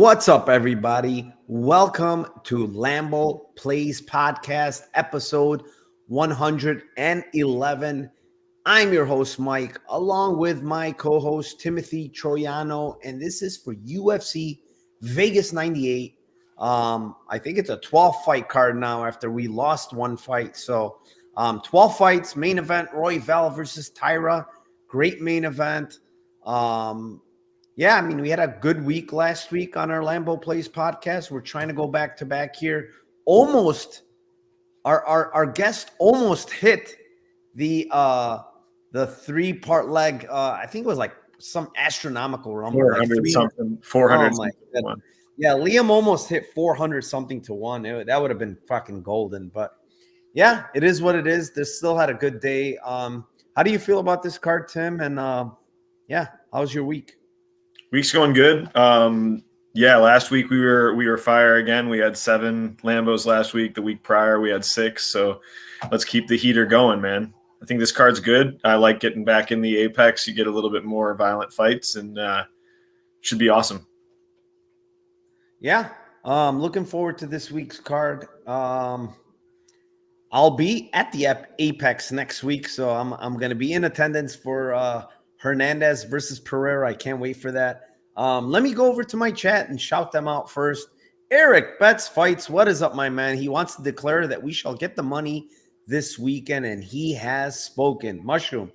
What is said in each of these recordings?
What's up, everybody? Welcome to Lambo Plays Podcast, episode 111. I'm your host, Mike, along with my co-host, Timothy Troiano, and this is for UFC Vegas 98. I think it's a 12-fight card now after we lost one fight. So 12 fights, main event, Royval versus Taira. Great main event. Yeah, I mean, we had a good week last week on our Lambo Plays podcast. We're trying to go back to back here. Almost, our guest almost hit the 3-part leg. I think it was like some astronomical number, 400 like something, 400 oh my something. God. Yeah, Liam almost hit 400 something to 1. That would have been fucking golden. But yeah, it is what it is. They still had a good day. How do you feel about this card, Tim? And yeah, how's your week? Week's going good. Yeah, last week we were fire again. We had 7 Lambos last week. The week prior we had 6. So let's keep the heater going, man. I think this card's good. I like getting back in the apex. You get a little bit more violent fights, and should be awesome. Yeah, looking forward to this week's card. I'll be at the Apex next week, so I'm going to be in attendance for Hernandez versus Pereira. I can't wait for that. Let me go over to my chat and shout them out first. Eric Betts Fights, what is up, my man? He wants to declare that we shall get the money this weekend, and he has spoken. Mushroom,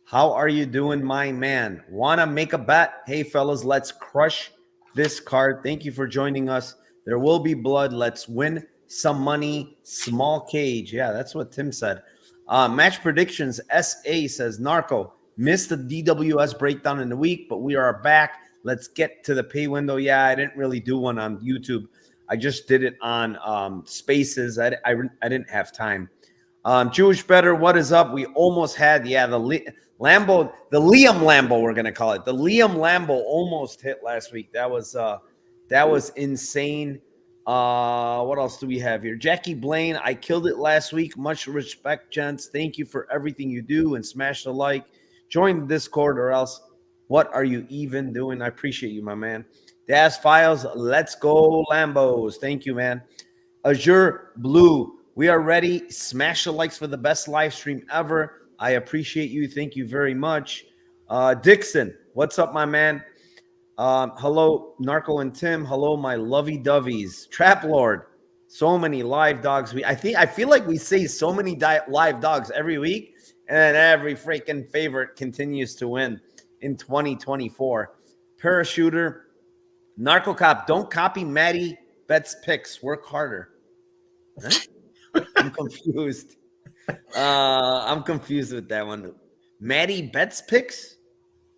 how are you doing, my man? Want to make a bet? Hey, fellas, let's crush this card. Thank you for joining us. There will be blood. Let's win some money. Small cage. Yeah, that's what Tim said. Match predictions. SA says, Narco, missed the DWS breakdown in the week, but we are back. Let's get to the pay window. Yeah, I didn't really do one on YouTube. I just did it on Spaces. I didn't have time. Jewish Better, what is up? We almost had, yeah, the Liam Lambo, we're going to call it. The Liam Lambo almost hit last week. That was insane. What else do we have here? Jackie Blaine, I killed it last week. Much respect, gents. Thank you for everything you do, and smash the like. Join the Discord, or else what are you even doing? I appreciate you, my man. Das Files, let's go Lambos. Thank you, man. Azure Blue, we are ready. Smash the likes for the best live stream ever. I appreciate you. Thank you very much. Dixon, what's up, my man? Hello, Narco and Tim. Hello, my lovey-doveys. Trap Lord, so many live dogs. I feel like we say so many live dogs every week, and every freaking favorite continues to win in 2024. Parachuter, Narco Cop, don't copy Maddie Betts picks. Work harder. Huh? I'm confused. I'm confused with that one. Maddie Betts picks?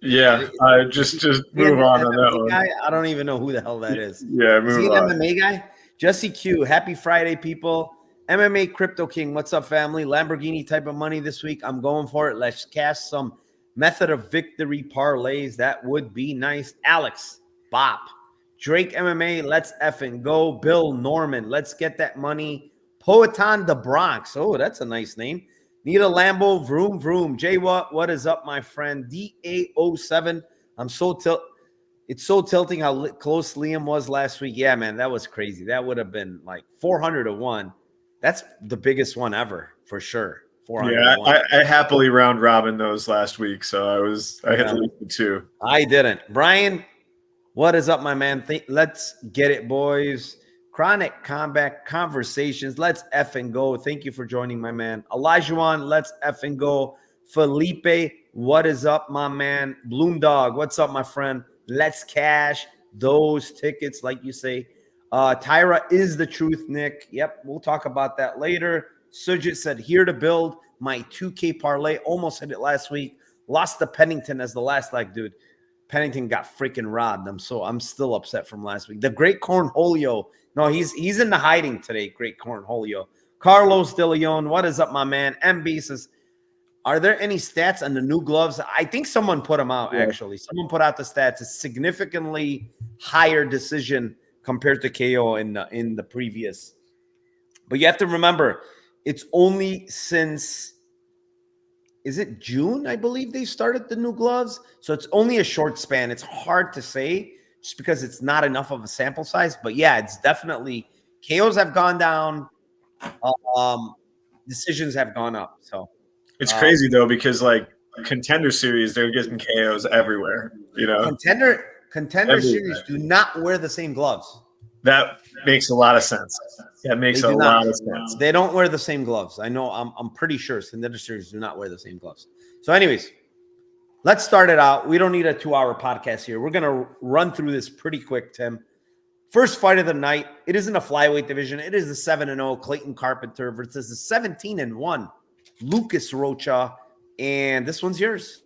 Yeah, just move on that one. Guy? I don't even know who the hell that is. Yeah, move on. Is he on. an MMA guy? Jesse Q, happy Friday, people. MMA Crypto King, what's up, family? Lamborghini type of money this week. I'm going for it. Let's cast some method of victory parlays. That would be nice. Alex, Bop, Drake MMA, let's effing go. Bill Norman, let's get that money. Poetan the Bronx. Oh, that's a nice name. Need a Lambo, vroom, vroom. Jay, what is up, my friend? DA07. I'm so it's so tilting how close Liam was last week. Yeah, man, that was crazy. That would have been like 400 to 1. That's the biggest one ever, for sure. 400 yeah, to 1. I happily round robin those last week, so I hit the 2. I didn't. Brian, what is up, my man? Let's get it, boys. Chronic Combat Conversations. Let's effing go. Thank you for joining, my man. Elijah, let's effing go. Felipe, what is up, my man? Bloom Dog, what's up, my friend? Let's cash those tickets, like you say. Taira is the truth, Nick. Yep, we'll talk about that later. Sujit said, here to build my 2K parlay. Almost hit it last week. Lost to Pennington as the last leg, dude. Pennington got freaking robbed. I'm still upset from last week. The Great Cornholio. No, he's in the hiding today, Great Cornholio. Carlos De Leon, what is up, my man? MB says, are there any stats on the new gloves? I think someone put them out, actually. Someone put out the stats. It's significantly higher decision compared to KO in the previous. But you have to remember, it's only since, is it June, I believe they started the new gloves? So it's only a short span. It's hard to say just because it's not enough of a sample size. But yeah, it's definitely KOs have gone down. Decisions have gone up. So It's crazy though, because like Contender Series, they're getting KOs everywhere. Contender everywhere. Series do not wear the same gloves. That makes a lot of sense. That makes a lot of sense. They don't wear the same gloves. I know. I'm pretty sure Contender Series do not wear the same gloves. So, anyways, let's start it out. We don't need a 2-hour podcast here. We're gonna run through this pretty quick, Tim. First fight of the night. It isn't a flyweight division. It is the 7-0 Clayton Carpenter versus the 17-1 Lucas Roacha, and this one's yours.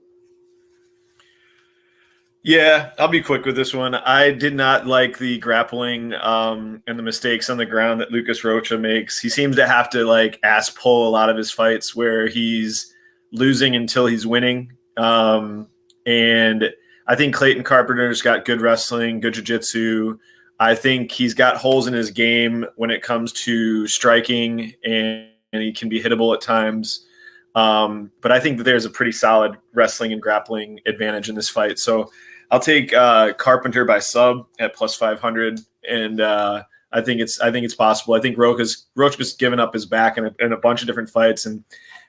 Yeah, I'll be quick with this one. I did not like the grappling and the mistakes on the ground that Lucas Roacha makes. He seems to have to like ass pull a lot of his fights where he's losing until he's winning. And I think Clayton Carpenter's got good wrestling, good jiu-jitsu. I think he's got holes in his game when it comes to striking, and he can be hittable at times. But I think that there's a pretty solid wrestling and grappling advantage in this fight. So I'll take Carpenter by sub at plus 500, and I think it's possible. I think Roacha's given up his back in a bunch of different fights and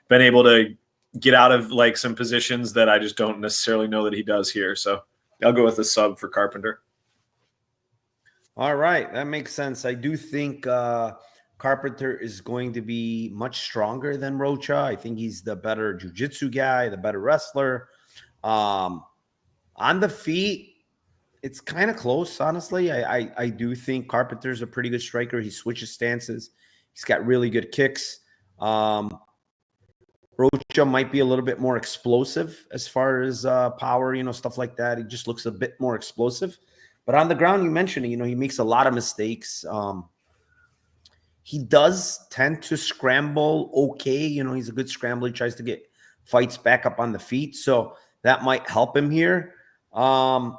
been able to get out of like some positions that I just don't necessarily know that he does here. So I'll go with the sub for Carpenter. All right, that makes sense. I do think Carpenter is going to be much stronger than Roacha. I think he's the better jiu-jitsu guy, the better wrestler. On the feet, it's kind of close, honestly. I do think Carpenter's a pretty good striker. He switches stances. He's got really good kicks. Roacha might be a little bit more explosive as far as power, stuff like that. He just looks a bit more explosive. But on the ground, you mentioned, he makes a lot of mistakes. He does tend to scramble okay. He's a good scrambler. He tries to get fights back up on the feet. So that might help him here. I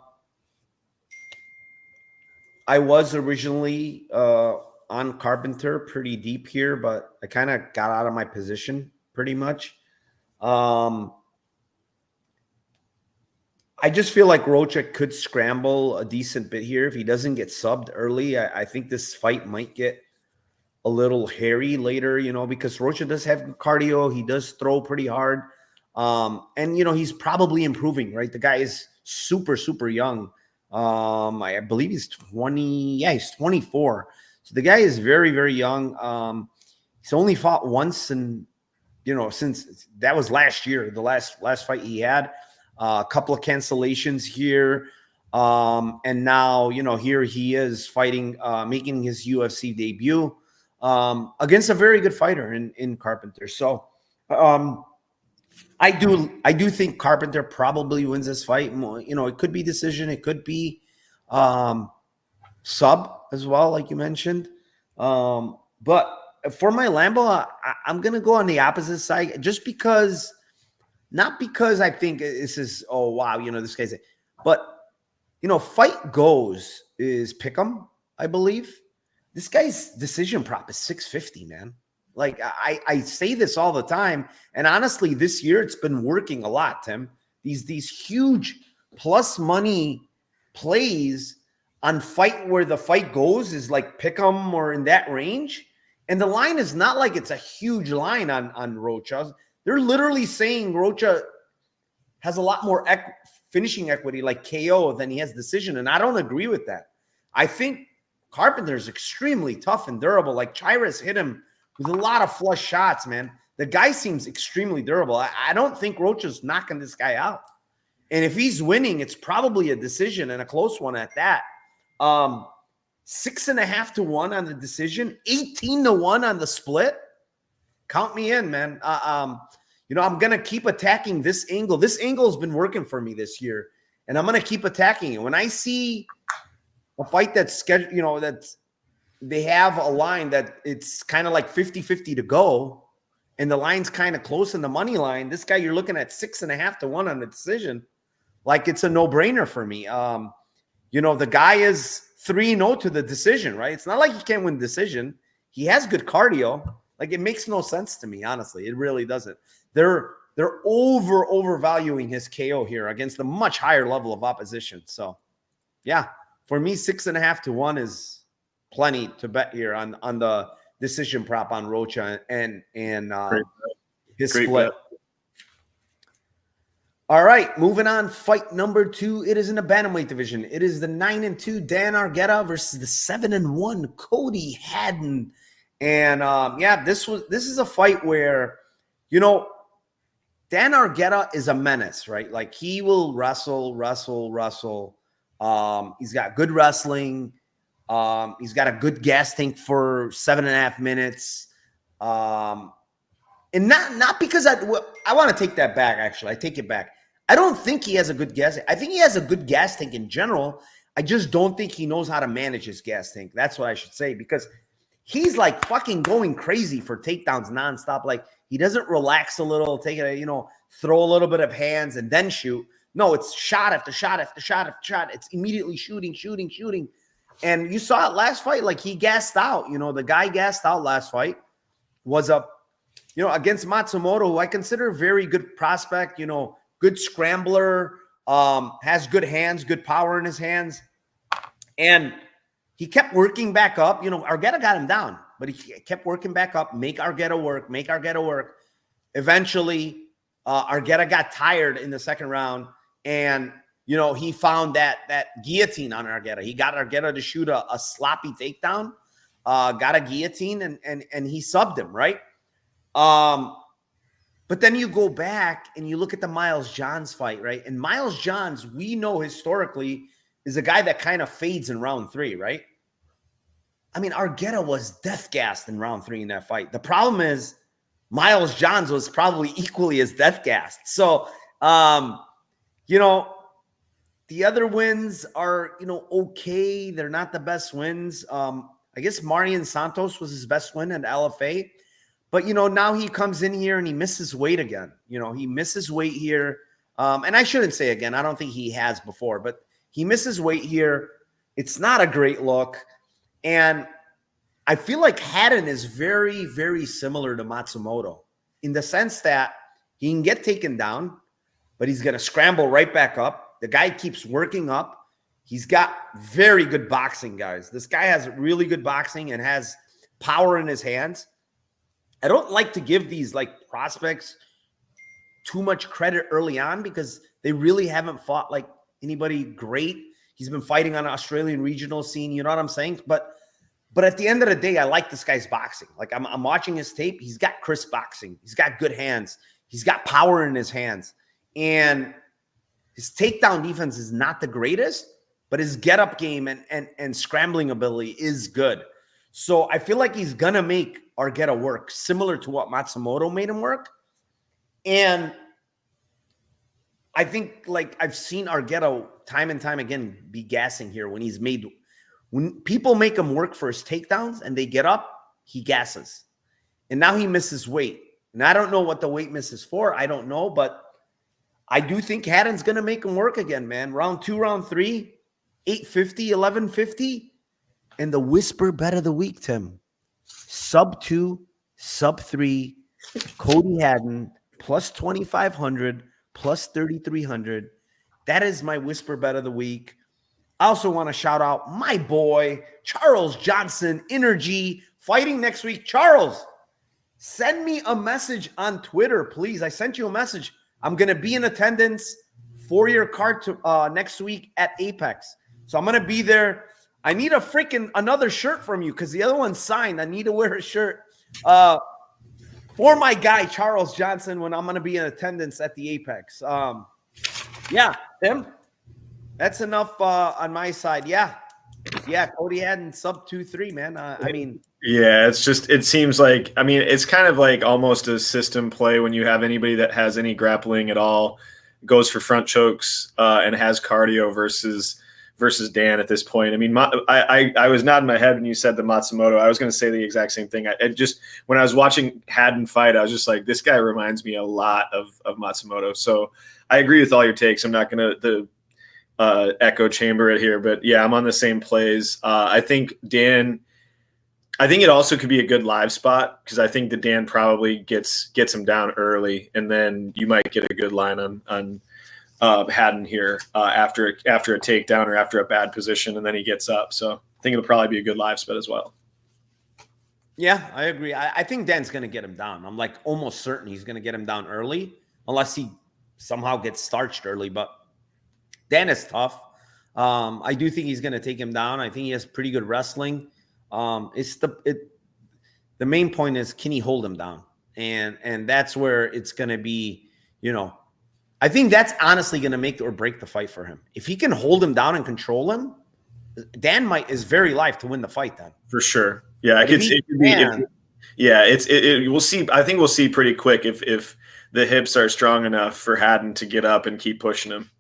was originally on Carpenter pretty deep here, but I kind of got out of my position pretty much. I just feel like Roacha could scramble a decent bit here if he doesn't get subbed early. I think this fight might get a little hairy later, because Roacha does have good cardio. He does throw pretty hard. And, he's probably improving, right? The guy is super, super young. I believe he's 20. Yeah, he's 24. So the guy is very, very young. He's only fought once, and, since that was last year, the last fight he had. A couple of cancellations here. And now, here he is fighting, making his UFC debut against a very good fighter in Carpenter. So I do think Carpenter probably wins this fight. It could be decision. It could be sub as well, like you mentioned. But for my Lambo, I'm going to go on the opposite side just because – not because I think this is, oh, wow, this guy's, but, fight goes is pick'em, I believe. This guy's decision prop is 650, man. Like, I say this all the time, and honestly, this year it's been working a lot, Tim. These huge plus money plays on fight where the fight goes is like pick'em or in that range, and the line is not like it's a huge line on Roacha. They're literally saying Roacha has a lot more finishing equity like KO than he has decision, and I don't agree with that. I think Carpenter's extremely tough and durable. Like Taira's hit him with a lot of flush shots, man. The guy seems extremely durable. I don't think Roacha's knocking this guy out. And if he's winning, it's probably a decision and a close one at that. 6.5 to 1 on the decision, 18 to 1 on the split. Count me in, man. I'm going to keep attacking this angle. This angle has been working for me this year, and I'm going to keep attacking it. When I see a fight that's scheduled, that's they have a line that it's kind of like 50-50 to go, and the line's kind of close in the money line. This guy, you're looking at 6.5 to 1 on the decision. Like it's a no-brainer for me. The guy is 3-0 to the decision, right? It's not like he can't win decision. He has good cardio. Like it makes no sense to me, honestly. It really doesn't. They're overvaluing his KO here against a much higher level of opposition. So, yeah, For me, 6.5 to 1 is plenty to bet here on the decision prop on Roacha and his Great split. bet. All right, moving on. Fight number 2. It is in the bantamweight division. It is the 9-2 Dan Aretta versus the 7-1 Cody Haden. And this is a fight where, Dan Aretta is a menace, right? Like, he will wrestle. He's got good wrestling. He's got a good gas tank for 7.5 minutes. And not because I want to take that back, actually. I take it back. I don't think he has a good gas tank. I think he has a good gas tank in general. I just don't think he knows how to manage his gas tank. That's what I should say, because he's like fucking going crazy for takedowns nonstop. Like, he doesn't relax a little, take it, throw a little bit of hands and then shoot. No, it's shot after shot after shot after shot. It's immediately shooting. And you saw it last fight. Like, he gassed out. The guy gassed out last fight. Was against Matsumoto, who I consider a very good prospect, good scrambler, has good hands, good power in his hands. And he kept working back up. Aretta got him down, but he kept working back up, make Aretta work. Eventually, Aretta got tired in the second round, and, he found that guillotine on Aretta. He got Aretta to shoot a sloppy takedown, got a guillotine, and he subbed him, right? But then you go back and you look at the Miles Johns fight, right? And Miles Johns, we know historically, is a guy that kind of fades in round 3, right? I mean, Aretta was death gassed in round 3 in that fight. The problem is Miles Johns was probably equally as death gassed. So, the other wins are, okay. They're not the best wins. I guess Marian Santos was his best win at LFA. But, now he comes in here and he misses weight again. He misses weight here. And I shouldn't say again. I don't think he has before. But he misses weight here. It's not a great look. And I feel like Haden is very, very similar to Matsumoto in the sense that he can get taken down, but he's going to scramble right back up. The guy keeps working up. He's got very good boxing, guys. This guy has really good boxing and has power in his hands. I don't like to give these like prospects too much credit early on because they really haven't fought like anybody great. He's been fighting on an Australian regional scene. You know what I'm saying? But at the end of the day, I like this guy's boxing. Like, I'm watching his tape. He's got crisp boxing. He's got good hands. He's got power in his hands. And his takedown defense is not the greatest, but his get-up game and scrambling ability is good. So I feel like he's going to make Aretta work, similar to what Matsumoto made him work. And I think, like, I've seen Aretta time and time again be gassing here when people make him work for his takedowns and they get up, he gasses. And now he misses weight. And I don't know what the weight miss is for. I don't know, but I do think Haden's going to make him work again, man. Round 2, round 3, 850, 1150. And the whisper bet of the week, Tim. Sub 2, sub 3, Cody Haden, plus 2,500, plus 3,300. That is my whisper bet of the week. I also want to shout out my boy, Charles Johnson, Energy, fighting next week. Charles, send me a message on Twitter, please. I sent you a message. I'm going to be in attendance for your card next week at Apex. So I'm going to be there. I need another shirt from you because the other one's signed. I need to wear a shirt for my guy, Charles Johnson, when I'm going to be in attendance at the Apex. Yeah, Tim, that's enough on my side. Yeah, Cody Haden sub 2-3, man. Yeah, it seems like, it's kind of like almost a system play when you have anybody that has any grappling at all, goes for front chokes and has cardio versus Dan at this point. I was nodding my head when you said the Matsumoto. I was going to say the exact same thing. When I was watching Haden fight, I was just like, this guy reminds me a lot of Matsumoto. So I agree with all your takes. I'm not going to echo chamber it here, but yeah, I'm on the same plays. I think it also could be a good live spot because I think that Dan probably gets him down early, and then you might get a good line on Haden here after a takedown or after a bad position, and then he gets up. So I think it'll probably be a good live bet as well. Yeah, I agree. I think Dan's going to get him down. I'm like almost certain he's going to get him down early, unless he somehow gets starched early. But Dan is tough. I do think he's going to take him down. I think he has pretty good wrestling. The main point is, can he hold him down? And that's where it's going to be, I think that's honestly going to make or break the fight for him. If he can hold him down and control him, Dan is very live to win the fight then. For sure. Yeah, it could be. We'll see. I think we'll see pretty quick if the hips are strong enough for Haden to get up and keep pushing him.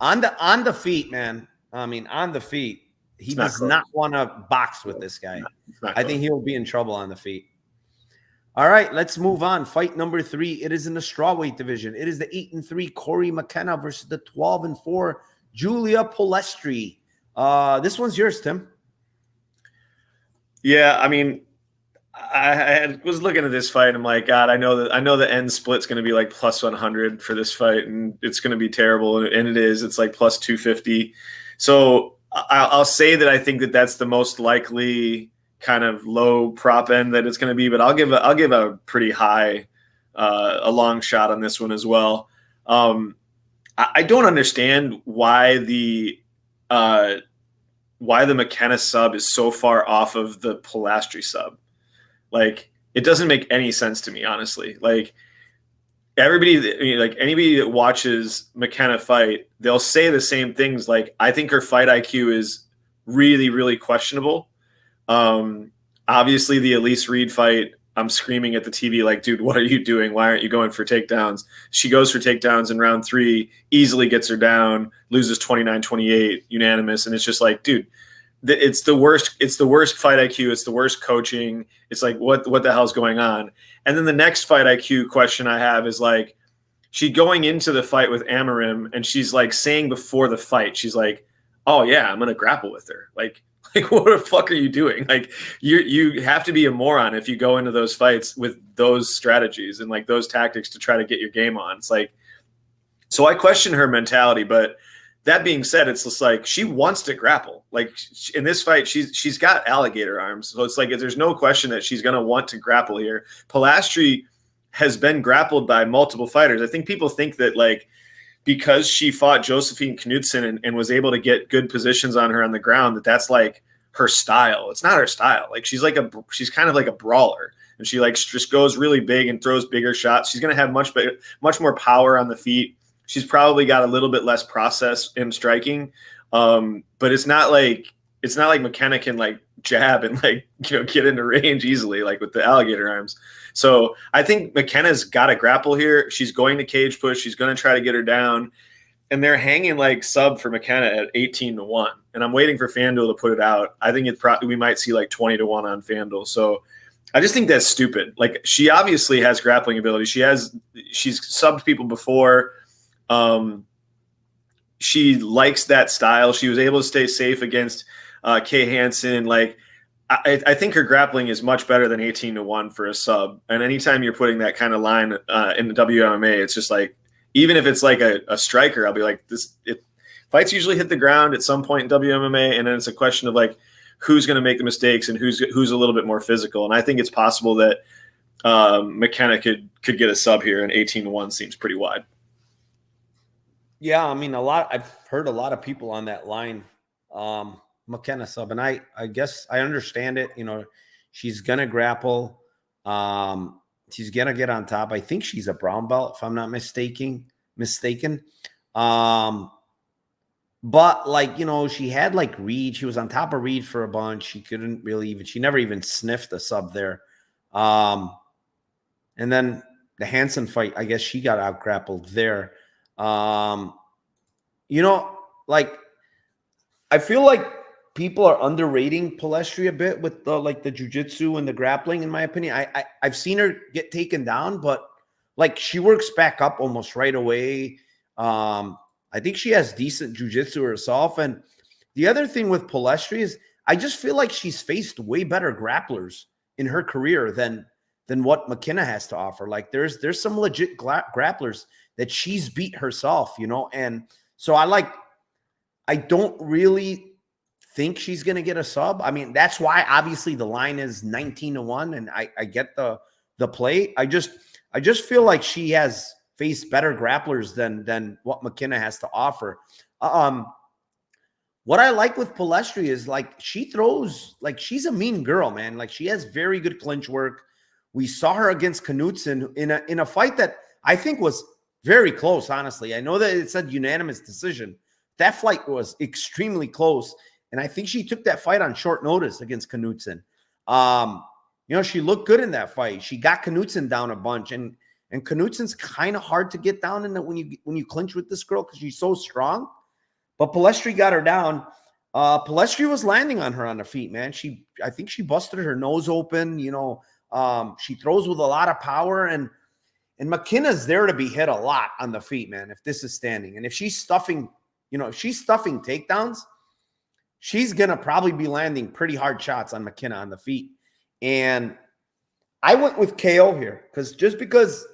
On the feet, man. I mean, on the feet, he does not want to box with this guy. I think he'll be in trouble on the feet. All right, let's move on. Fight number 3. It is in the strawweight division. It is the 8-3 Corey McKenna versus the 12-4 Julia Pestry. This one's yours, Tim. Yeah, I mean, I was looking at this fight. I'm like, God, I know the end split's going to be like plus 100 for this fight, and it's going to be terrible, and it is. It's like plus 250. So I'll say that I think that that's the most likely kind of low prop end that it's going to be, but I'll give a pretty high, a long shot on this one as well. I don't understand why the McKenna sub is so far off of the Pestry sub. Like, it doesn't make any sense to me, honestly. Like, anybody that watches McKenna fight, they'll say the same things. Like, I think her fight IQ is really, really questionable. Obviously the Elise Reed fight, I'm screaming at the TV like, dude, what are you doing? Why aren't you going for takedowns? She goes for takedowns in round 3, easily gets her down, loses 29-28, unanimous. And it's just like, dude, it's the worst. It's the worst fight IQ. It's the worst coaching. It's like, what the hell's going on? And then the next fight IQ question I have is like, she going into the fight with Amarim, and she's like saying before the fight, she's like, oh yeah, I'm going to grapple with her. Like, what the fuck are you doing? Like, you have to be a moron if you go into those fights with those strategies and like those tactics to try to get your game on. It's like, so I question her mentality, but that being said, it's just like she wants to grapple. Like in this fight, she's got alligator arms, so it's like there's no question that she's going to want to grapple here. Pestry has been grappled by multiple fighters. I think people think that like because she fought Josephine Knudsen and was able to get good positions on her on the ground, that's like her style. It's not her style. Like she's kind of like a brawler, and she like just goes really big and throws bigger shots. She's going to have much more power on the feet. She's probably got a little bit less process in striking, but it's not like McKenna can like jab and like get into range easily like with the alligator arms. So I think McKenna's got to grapple here. She's going to cage push. She's going to try to get her down, and they're hanging like sub for McKenna at 18-1. And I'm waiting for FanDuel to put it out. I think we might see like 20-1 on FanDuel. So I just think that's stupid. Like she obviously has grappling ability. She's subbed people before. She likes that style. She was able to stay safe against Kay Hansen. Like I think her grappling is much better than 18-1 for a sub. And anytime you're putting that kind of line in the WMMA, it's just like, even if it's like a striker, I'll be like, fights usually hit the ground at some point in WMMA, and then it's a question of like who's going to make the mistakes and who's a little bit more physical. And I think it's possible that McKenna could get a sub here, and 18-1 seems pretty wide. Yeah, I mean, I've heard a lot of people on that line, McKenna sub, and I guess I understand it. She's gonna grapple. She's gonna get on top. I think she's a brown belt, if I'm not mistaken. But like, she had like Reed. She was on top of Reed for a bunch. She couldn't really she never even sniffed a sub there. And then the Hansen fight, I guess she got out grappled there. Like I feel like people are underrating Pestry a bit with the jiu-jitsu and the grappling, in my opinion. I've seen her get taken down, but like she works back up almost right away. I think she has decent jiu-jitsu herself. And the other thing with Pestry is I just feel like she's faced way better grapplers in her career than than what McKenna has to offer. Like there's some legit grapplers that she's beat herself, and so I don't really think she's going to get a sub. I mean, that's why obviously the line is 19-1, and I get the play. I just feel like she has faced better grapplers than what McKenna has to offer. What I like with Pestry is like she throws, like she's a mean girl, man. Like she has very good clinch work. We saw her against Knudsen in a fight that I think was very close, honestly. I know that it said unanimous decision. That fight was extremely close, and I think she took that fight on short notice against Knudsen. She looked good in that fight. She got Knudsen down a bunch, and Knudsen's kind of hard to get down in that when you clinch with this girl because she's so strong. But Pestry got her down. Pestry was landing on her on the feet, man. I think she busted her nose open. She throws with a lot of power, and McKenna's there to be hit a lot on the feet, man. If this is standing, and if she's stuffing takedowns, she's gonna probably be landing pretty hard shots on McKenna on the feet. And I went with KO here because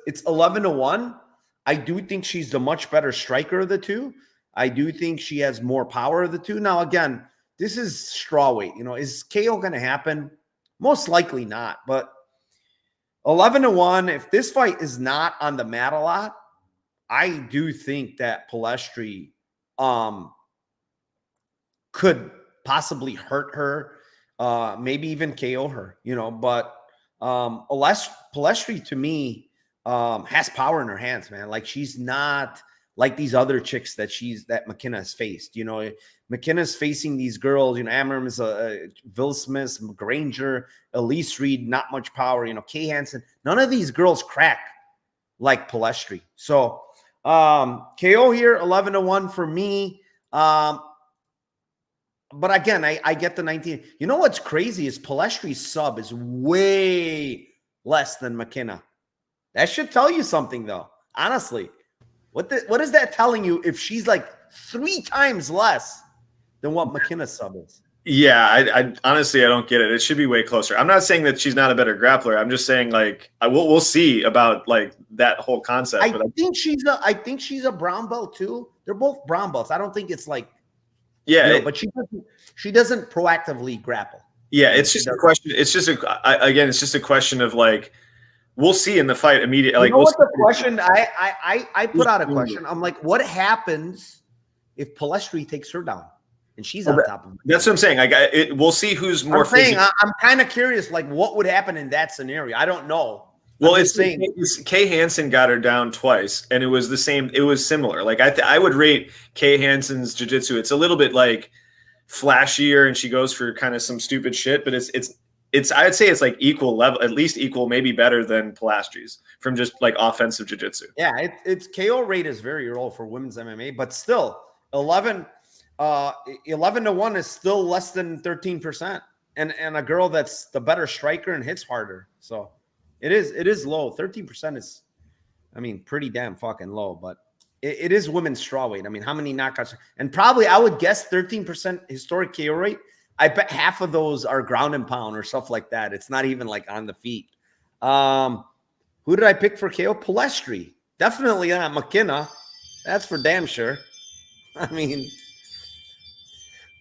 it's 11-1, I do think she's the much better striker of the two. I do think she has more power of the two. Now, again, this is straw weight. Is KO going to happen? Most likely not. But 11-1, if this fight is not on the mat a lot, I do think that Pestry could possibly hurt her, maybe even KO her. But Pestry to me has power in her hands, man. Like she's not like these other chicks that McKenna has faced. McKenna's facing these girls, Amram is Will Smith, Granger, Elise Reed, not much power, Kay Hansen. None of these girls crack like Pestry. So KO here, 11-1 for me. But again, I get the 19. You know what's crazy is Pestry's sub is way less than McKenna. That should tell you something, though. Honestly, what is that telling you if she's like 3 times less than what McKenna's sub is? Yeah, I honestly, I don't get it. It should be way closer. I'm not saying that she's not a better grappler. I'm just saying like we'll see about like that whole concept. I think she's a brown belt too. They're both brown belts. I don't think it's like but she doesn't proactively grapple. Yeah, it's just a question. It's just it's just a question of like we'll see in the fight immediately. Like, what the question I put out a question. I'm like, what happens if Pestry takes her down and she's on top of her? That's what I'm saying. We'll see who's more. I'm kind of curious, like, what would happen in that scenario? I don't know. Well, Kay Hansen got her down twice, and it was the same. It was similar. Like I would rate Kay Hansen's jiu-jitsu. It's a little bit like flashier, and she goes for kind of some stupid shit. But it's I'd say it's like equal level, at least equal, maybe better than Pestry's from just like offensive jiu-jitsu. Yeah, it's KO rate is very low for women's MMA, but still 11-1 is still less than 13%, and a girl that's the better striker and hits harder. So. It is low. 13% is, pretty damn fucking low, but it is women's strawweight. How many knockouts? And probably I would guess 13% historic KO rate. I bet half of those are ground and pound or stuff like that. It's not even like on the feet. Who did I pick for KO? Pestry. Definitely not McKenna. That's for damn sure. All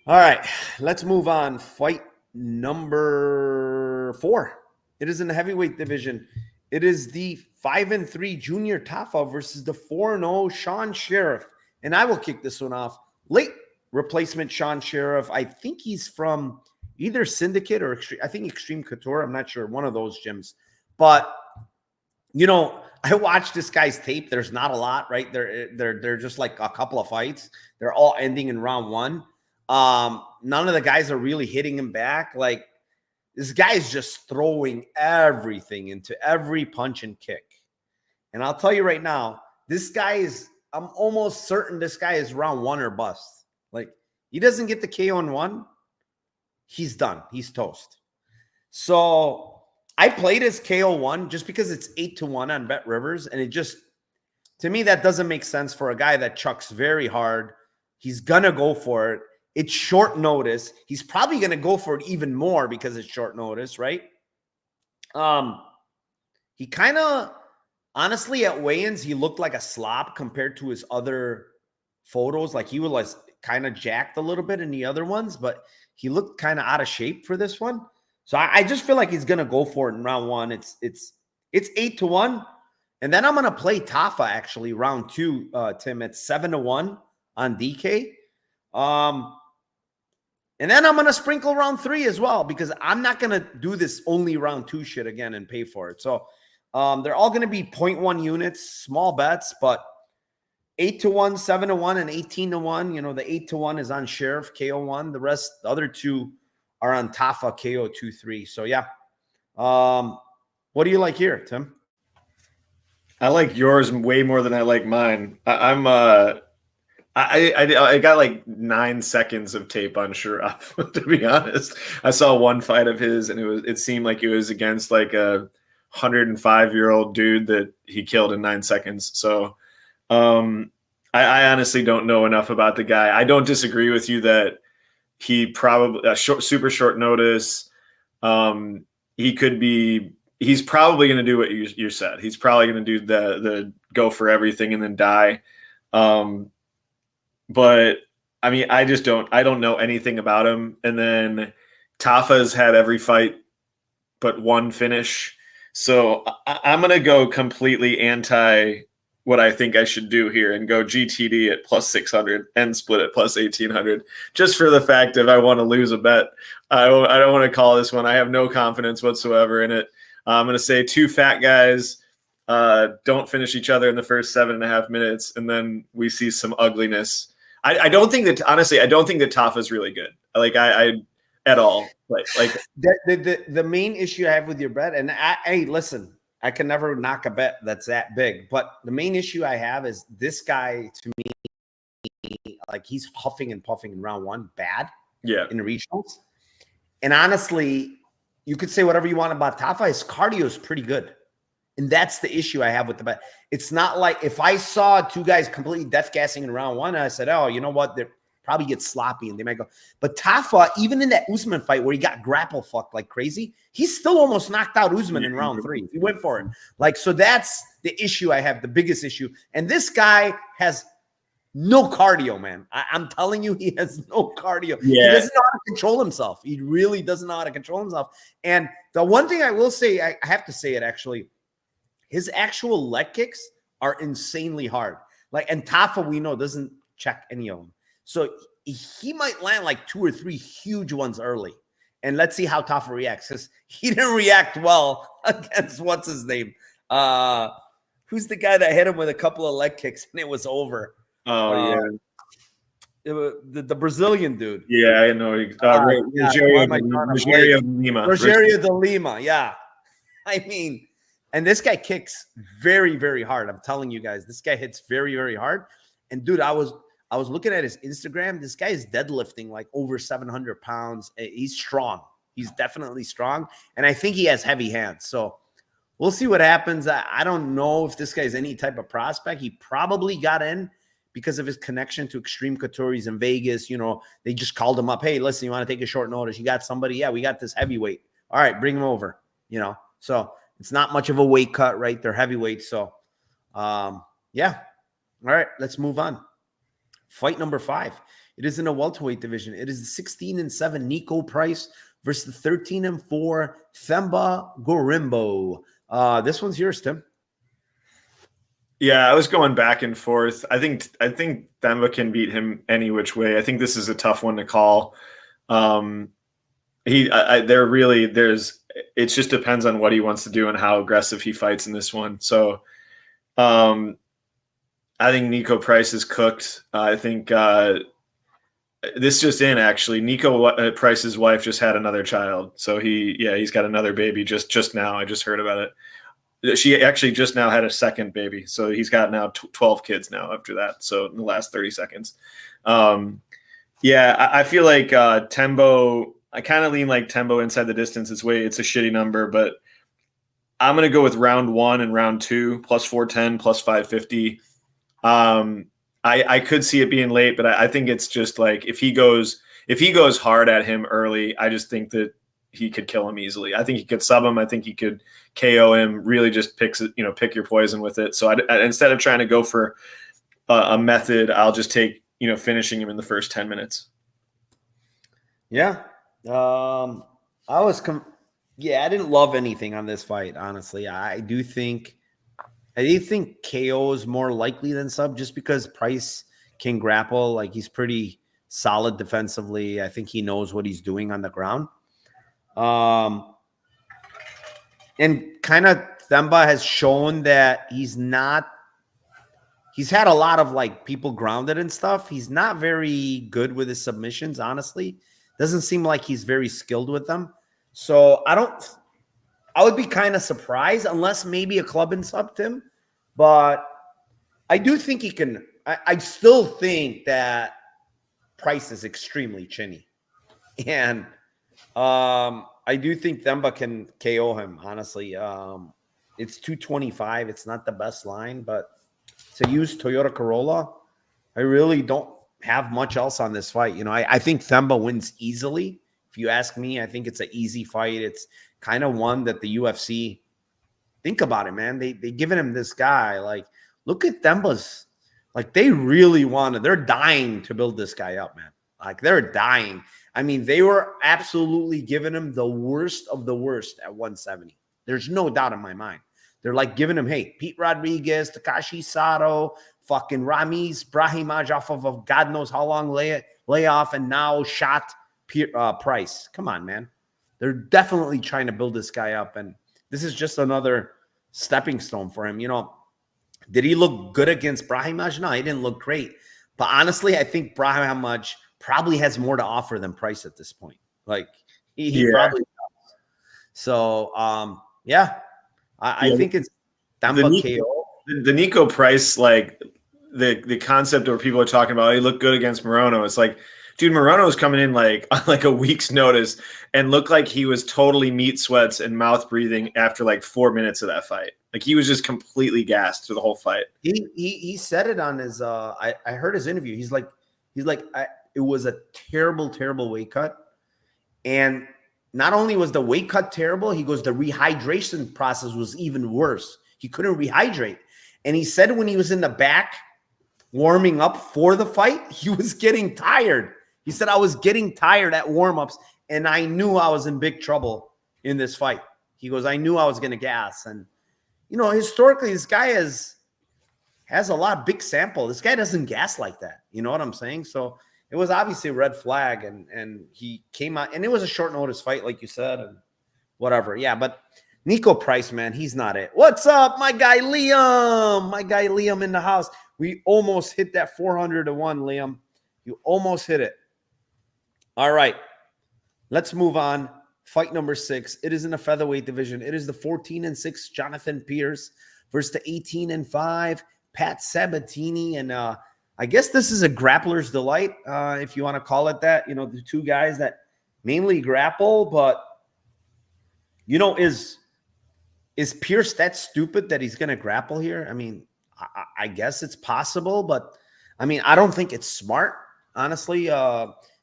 right, let's move on. Fight number 4. It is in the heavyweight division. It is the 5-3 junior Tafa versus the 4-0 Sean Sheriff. And I will kick this one off. Late replacement Sean Sheriff. I think he's from either Syndicate or Extreme Couture. I'm not sure. One of those gyms. But, I watched this guy's tape. There's not a lot, right? They're just like a couple of fights. They're all ending in round 1. None of the guys are really hitting him back. Like, this guy is just throwing everything into every punch and kick. And I'll tell you right now, I'm almost certain this guy is round 1 or bust. Like, he doesn't get the KO in 1, he's done. He's toast. So I played his KO 1 just because it's 8-1 on Bet Rivers. And to me, that doesn't make sense for a guy that chucks very hard. He's going to go for it. It's short notice. He's probably going to go for it even more because it's short notice, right? He kind of, honestly, at weigh-ins, he looked like a slop compared to his other photos. Like he was kind of jacked a little bit in the other ones, but he looked kind of out of shape for this one. So I just feel like he's gonna go for it in round one. It's 8-1, and then I'm gonna play Tafa actually round two. Tim, it's 7-1 on DK. And then I'm going to sprinkle round three as well, because I'm not going to do this only round two shit again and pay for it. So they're all going to be 0.1 units, small bets, but 8-1, 7-1, and 18-1. You know, the 8-1 is on Sheriff KO1. The other two are on Tafa KO2-3. So yeah. What do you like here, Tim? I like yours way more than I like mine. I got like 9 seconds of tape on Sheriff, to be honest. I saw one fight of his, and it seemed like it was against like a 105-year-old dude that he killed in 9 seconds. So I honestly don't know enough about the guy. I don't disagree with you that he probably super short notice. He's probably going to do what you said. He's probably going to do the go for everything and then die. But I mean, I don't know anything about him. And then Tafa's had every fight but one finish. So I'm going to go completely anti what I think I should do here and go GTD at plus 600 and split at plus 1800, just for the fact of I want to lose a bet. I don't want to call this one. I have no confidence whatsoever in it. I'm going to say two fat guys don't finish each other in the first 7.5 minutes, and then we see some ugliness. I don't think that, honestly, I don't think that Tafa is really good. Like I at all. Like the main issue I have with your bet, and hey, listen, I can never knock a bet that's that big, but the main issue I have is this guy, to me, like he's huffing and puffing in round one, bad. Yeah. In the regionals. And honestly, you could say whatever you want about Tafa. His cardio is pretty good. And that's the issue I have with the bet. It's not like if I saw two guys completely death gassing in round one, and I said, oh, you know what? They probably get sloppy and they might go. But Tafa, even in that Usman fight where he got grapple fucked like crazy, he still almost knocked out Usman in round three. He went for it. Like, so that's the issue I have, the biggest issue. And this guy has no cardio, man. I'm telling you, he has no cardio. Yeah. He doesn't know how to control himself. He really doesn't know how to control himself. And the one thing I will say, I have to say it actually, his actual leg kicks are insanely hard. Like, and Tafa, we know, doesn't check any of them. So he might land like 2 or 3 huge ones early. And let's see how Tafa reacts. Because he didn't react well against what's his name? Who's the guy that hit him with a couple of leg kicks and it was over? Oh, yeah. It was the Brazilian dude. Yeah, I know. Rogerio de Lima. Yeah. I mean, and this guy kicks very, very hard. I'm telling you guys, this guy hits very, very hard. And dude, I was looking at his Instagram. This guy is deadlifting like over 700 pounds. He's strong. He's definitely strong. And I think he has heavy hands. So we'll see what happens. I don't know if this guy's any type of prospect. He probably got in because of his connection to Extreme Couture's in Vegas. You know, they just called him up. Hey, listen, you want to take a short notice? You got somebody? Yeah, we got this heavyweight. All right, bring him over. You know, so it's not much of a weight cut, right? They're heavyweights. So, yeah. All right, let's move on. Fight number 5. It is in a welterweight division. It is the 16-7 Nico Price versus the 13-4 Themba Gorimbo. This one's yours, Tim. Yeah, I was going back and forth. I think Themba can beat him any which way. I think this is a tough one to call. It just depends on what he wants to do and how aggressive he fights in this one. So, I think Nico Price is cooked. I think this just in, actually. Nico Price's wife just had another child. So he's got another baby just now. I just heard about it. She actually just now had a second baby. So he's got now 12 kids now after that. So in the last 30 seconds. I feel like Tembo, I kind of lean like Tembo inside the distance. It's a shitty number, but I'm going to go with round 1 and round 2, plus 410, plus 550. I could see it being late, but I think it's just like if he goes hard at him early, I just think that he could kill him easily. I think he could sub him. I think he could KO him. Really, just pick your poison with it. So I instead of trying to go for a method, I'll just take finishing him in the first 10 minutes. Yeah, I didn't love anything on this fight. Honestly, I do think KO is more likely than sub, just because Price can grapple. Like, he's pretty solid defensively. I think he knows what he's doing on the ground. And kind of Themba has shown that he's had a lot of like people grounded and stuff. He's not very good with his submissions, honestly. Doesn't seem like he's very skilled with them. So I would be kind of surprised, unless maybe a club and subbed him. But I do think he can. I still think that Price is extremely chinny. And I do think Themba can KO him, honestly. It's 225. It's not the best line, but to use Toyota Corolla, I really don't have much else on this fight. I think Themba wins easily. If you ask me, I think it's an easy fight. It's kind of one that the UFC, think about it, man. They given him this guy. Like, look at Themba's. Like, they really they're dying to build this guy up, man. Like, they're dying. I mean, they were absolutely giving him the worst of the worst at 170. There's no doubt in my mind. They're like giving him, hey, Pete Rodriguez, Takashi Sato, fucking Ramiz Brahimaj off of God knows how long layoff, and now shot Price. Come on, man. They're definitely trying to build this guy up, and this is just another stepping stone for him. Did he look good against Brahimaj? No, he didn't look great. But honestly, I think Brahimaj probably has more to offer than Price at this point. Like, he probably does. So, I think it's Themba KO. The Nico Price, like the concept where people are talking about, he looked good against Morono. It's like, dude, Morono was coming in like on like a week's notice and looked like he was totally meat sweats and mouth breathing after like 4 minutes of that fight. Like, he was just completely gassed through the whole fight. He said it on his I heard his interview. He's like it was a terrible, terrible weight cut. And not only was the weight cut terrible, he goes, the rehydration process was even worse. He couldn't rehydrate. And he said when he was in the back warming up for the fight, he was getting tired. He said, I was getting tired at warm-ups, and I knew I was in big trouble in this fight. He goes, I knew I was going to gas. And, historically, this guy has a lot of big sample. This guy doesn't gas like that. You know what I'm saying? So it was obviously a red flag, and he came out, and it was a short notice fight, like you said, and whatever. Yeah, but Nico Price, man, he's not it. What's up, my guy Liam? My guy Liam in the house. We almost hit that 400 to 1, Liam. You almost hit it. All right, let's move on. Fight number 6. It is in the featherweight division. It is the 14-6 Jonathan Pierce versus the 18-5 Pat Sabatini, and I guess this is a grappler's delight, if you want to call it that. The two guys that mainly grapple, but is Pierce that stupid that he's going to grapple here? I mean, I guess it's possible, but I mean, I don't think it's smart, honestly.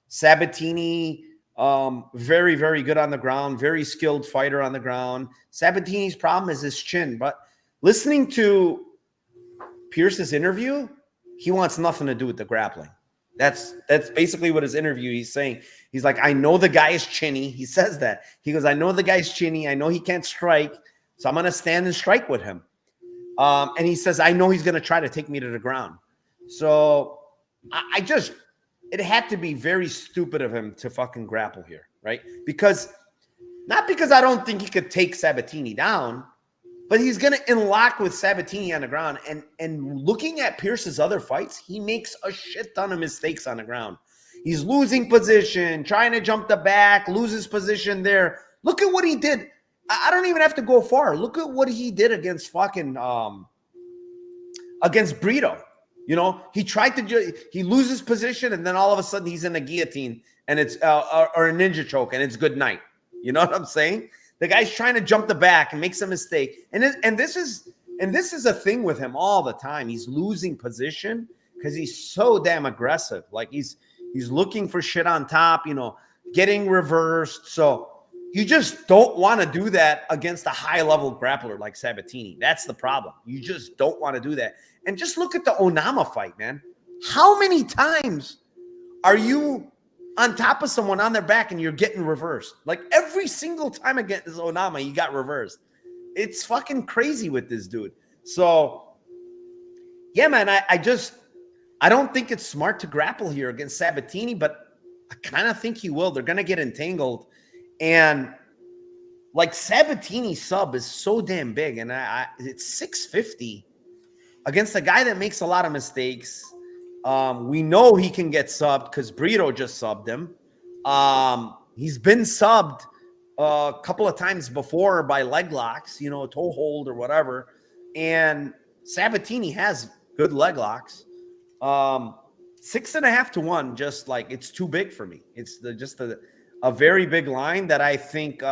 Sabatini, very, very good on the ground, very skilled fighter on the ground. Sabatini's problem is his chin, but listening to Pierce's interview, he wants nothing to do with the grappling. That's basically what his interview, he's saying. He's like, I know the guy is chinny. He says that. He goes, I know the guy's chinny. I know he can't strike, so I'm going to stand and strike with him. And he says, I know he's going to try to take me to the ground. So it had to be very stupid of him to fucking grapple here, right? Not because I don't think he could take Sabatini down, but he's going to lock with Sabatini on the ground. And looking at Pierce's other fights, he makes a shit ton of mistakes on the ground. He's losing position, trying to jump the back, loses position there. Look at what he did. I don't even have to go far. Look at what he did against fucking against Brito. He loses position, and then all of a sudden he's in a guillotine, and it's or a ninja choke, and it's good night. You know what I'm saying? The guy's trying to jump the back and makes a mistake, and this is a thing with him all the time. He's losing position because he's so damn aggressive. Like he's looking for shit on top, getting reversed. So You just don't want to do that against a high-level grappler like Sabatini. That's the problem. You just don't want to do that. And just look at the Onama fight, man. How many times are you on top of someone on their back and you're getting reversed? Like every single time against Onama, you got reversed. It's fucking crazy with this dude. So, yeah, man, I don't think it's smart to grapple here against Sabatini, but I kind of think he will. They're going to get entangled. And like Sabatini sub is so damn big, and it's 650 against a guy that makes a lot of mistakes. We know he can get subbed because Brito just subbed him. He's been subbed a couple of times before by leg locks, a toe hold or whatever. And Sabatini has good leg locks. 6.5 to 1, just like it's too big for me. It's just a very big line that I think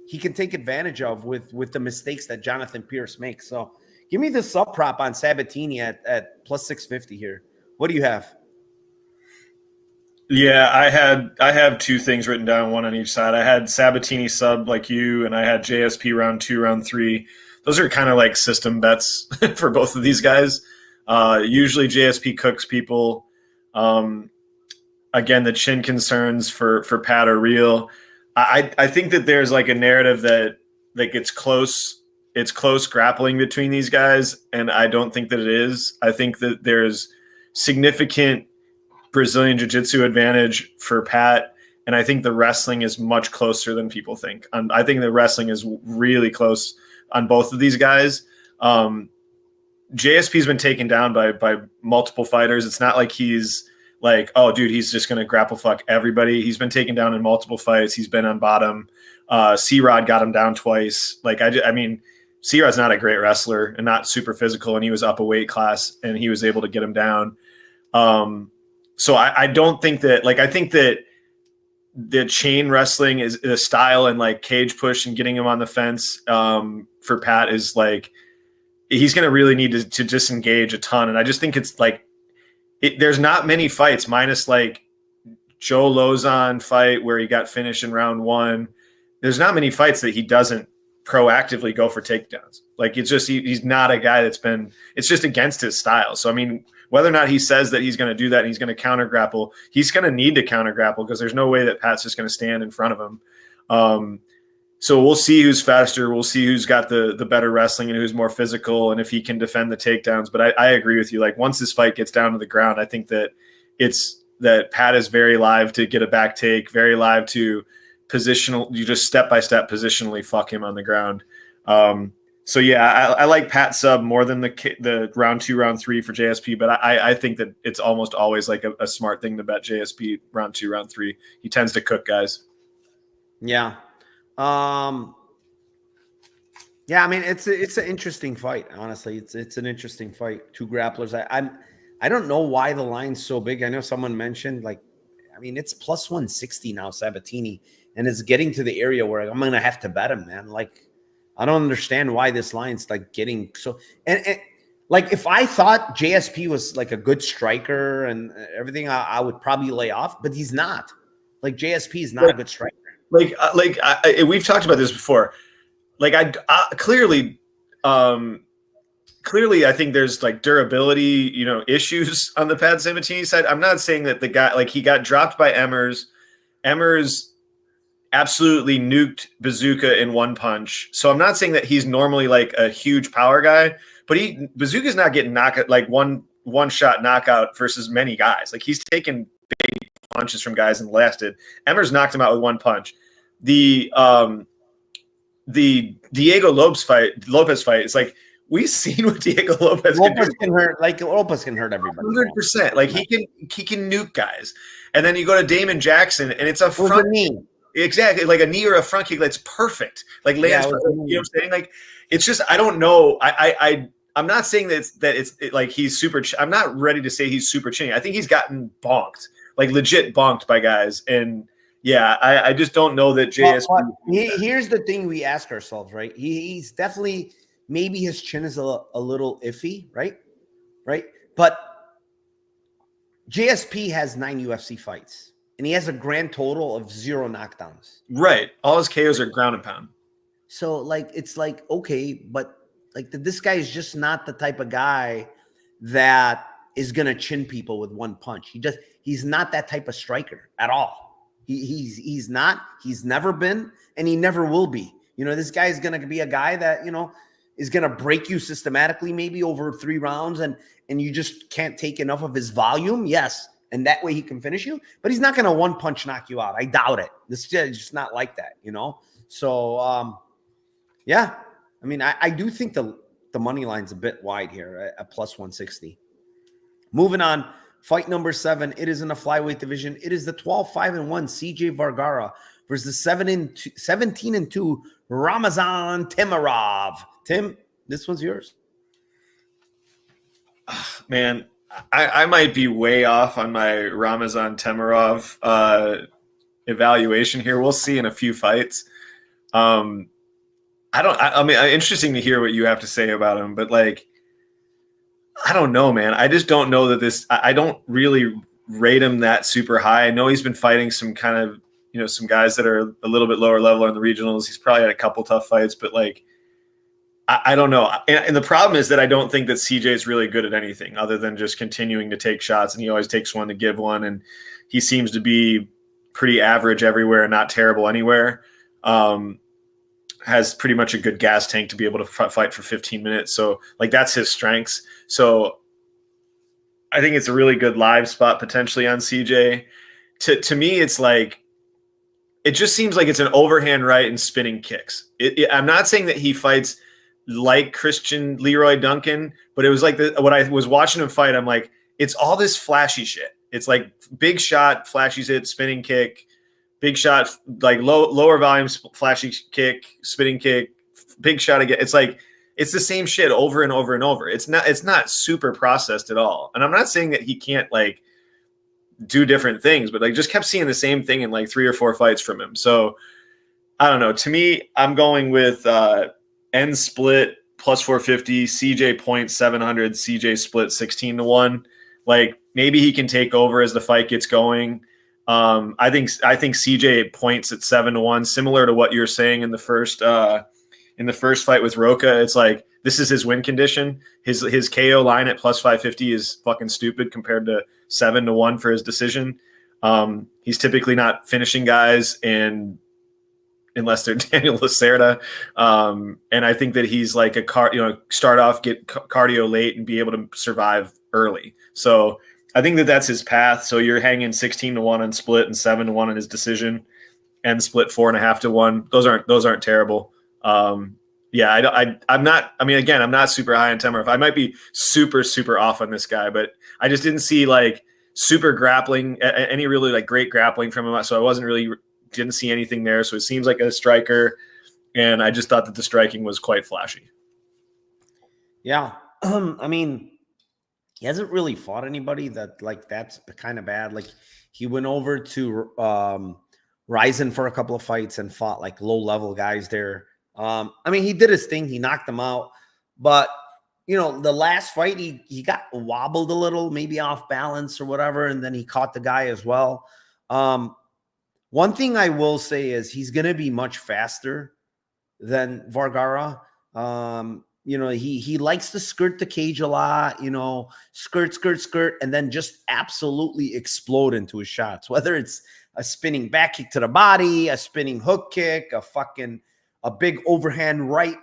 he can take advantage of with the mistakes that Jonathan Pierce makes. So give me the sub prop on Sabatini at plus 650 here. What do you have? Yeah, I have two things written down, one on each side. I had Sabatini sub like you, and I had JSP round 2, round 3. Those are kind of like system bets for both of these guys. Usually JSP cooks people. Again, the chin concerns for Pat are real. I think that there's like a narrative that like it's close grappling between these guys, and I don't think that it is. I think that there's significant Brazilian Jiu-Jitsu advantage for Pat, and I think the wrestling is much closer than people think. I think the wrestling is really close on both of these guys. JSP's been taken down by multiple fighters. It's not like he's like, oh, dude, he's just going to grapple fuck everybody. He's been taken down in multiple fights. He's been on bottom. C-Rod got him down twice. Like, I mean, C-Rod's not a great wrestler and not super physical, and he was up a weight class, and he was able to get him down. So I don't think that – like, I think that the chain wrestling is a style, and, like, cage push and getting him on the fence for Pat is, like – he's going to really need to disengage a ton. And I just think it's, like, there's not many fights minus like Joe Lozon fight where he got finished in round 1. There's not many fights that he doesn't proactively go for takedowns. Like it's just, he's not a guy it's just against his style. So, I mean, whether or not he says that he's going to do that and he's going to counter grapple, he's going to need to counter grapple because there's no way that Pat's just going to stand in front of him. So we'll see who's faster. We'll see who's got the better wrestling and who's more physical and if he can defend the takedowns. But I agree with you. Like once this fight gets down to the ground, I think that that Pat is very live to get a back take, very live to positional. You just step-by-step positionally fuck him on the ground. So yeah, I like Pat sub more than the round 2, round 3 for JSP, but I think that it's almost always like a smart thing to bet JSP round 2, round 3. He tends to cook guys. Yeah. Yeah, I mean it's an interesting fight. Honestly, it's an interesting fight. Two grapplers. I don't know why the line's so big. I know someone mentioned it's plus 160 now, Sabatini, and it's getting to the area where I'm gonna have to bet him, man. Like I don't understand why this line's like getting so. And like if I thought JSP was like a good striker and everything, I would probably lay off, but he's not. Like JSP is not a good striker. We've talked about this before. Like clearly, I think there's like durability, issues on the Pat Sabatini side. I'm not saying that the guy, like he got dropped by Emmers. Emmers absolutely nuked Bazooka in one punch. So I'm not saying that he's normally like a huge power guy, but Bazooka's not getting knocked like one shot knockout versus many guys. Like he's taken big punches from guys and lasted. Emmers knocked him out with one punch. The Diego Lopez fight is like we've seen what Diego Lopez can hurt. Like Lopez can hurt everybody. 100%. Like he can nuke guys. And then you go to Damon Jackson and it's a front knee. Exactly, like a knee or a front kick that's perfect. Like lands. You know what I'm saying? Like it's just I don't know. I'm not saying that it's like he's super. I'm not ready to say he's super chinny. I think he's gotten bonked, like legit bonked by guys. And yeah, I just don't know that JSP. Here's the thing we ask ourselves, right? He's definitely maybe his chin is a little iffy, right? Right, but JSP has 9 UFC fights. and he has a grand total of 0 knockdowns. Right. All his KOs are ground and pound. So like, it's like, okay, but like this guy is just not the type of guy that is going to chin people with one punch. He's not that type of striker at all. He's not, he's never been, and he never will be. You know, this guy is going to be a guy that, you know, is going to break you systematically, maybe over 3 rounds, and you just can't take enough of his volume. Yes. And that way he can finish you, but he's not going to one punch knock you out. I doubt it. This is just not like that, you know? So, yeah, I mean, I do think the money line's a bit wide here at plus 160. Moving on, fight number 7. It is in the flyweight division. It is the 12-5-1 CJ Vergara versus the 17-2 Ramazan Timorov. Tim, this one's yours. Man, I might be way off on my Ramazan Timorov evaluation here. We'll see in a few fights. I mean, interesting to hear what you have to say about him, but like, I don't know, man. I just don't know that I don't really rate him that super high. I know he's been fighting some kind of, you know, some guys that are a little bit lower level on the regionals. He's probably had a couple tough fights, but like, I don't know. And the problem is that I don't think that CJ is really good at anything other than just continuing to take shots. And he always takes one to give one. And he seems to be pretty average everywhere and not terrible anywhere. Has pretty much a good gas tank to be able to fight for 15 minutes. So like, that's his strengths. So I think it's a really good live spot potentially on CJ. To me, it's like, it just seems like it's an overhand right and spinning kicks. I'm not saying that he fights like Christian Leroy Duncan, but it was like what I was watching him fight. I'm like, it's all this flashy shit. It's like big shot, flashy hit, spinning kick, big shot, like lower volume, flashy kick, spinning kick, big shot again. It's like, it's the same shit over and over and over. It's not super processed at all. And I'm not saying that he can't like do different things, but like just kept seeing the same thing in like 3 or 4 fights from him. So I don't know. To me, I'm going with N split plus 450, CJ point 700, CJ split 16-1. Like maybe he can take over as the fight gets going. I think CJ points at 7-1, similar to what you're saying in the first fight with Roacha. It's like, this is his win condition. His KO line at plus 550 is fucking stupid compared to 7-1 for his decision. He's typically not finishing guys unless they're Daniel Lacerda. And I think that he's like start off, get cardio late and be able to survive early. So I think that that's his path. So you're hanging 16-1 on split and 7-1 on his decision, and split 4.5-1. Those aren't terrible. Yeah, I'm not. I mean, again, I'm not super high on Timorov. I might be super off on this guy, but I just didn't see like super grappling, any really like great grappling from him. So I didn't see anything there. So it seems like a striker, and I just thought that the striking was quite flashy. Yeah, I mean, he hasn't really fought anybody that's kind of bad. Like he went over to Ryzen for a couple of fights and fought like low level guys there. I mean, he did his thing. He knocked them out, but you know, the last fight he got wobbled a little, maybe off balance or whatever, and then he caught the guy as well. One thing I will say is he's going to be much faster than Vergara. You know, he likes to skirt the cage a lot, you know, skirt, and then just absolutely explode into his shots, whether it's a spinning back kick to the body, a spinning hook kick, a big overhand right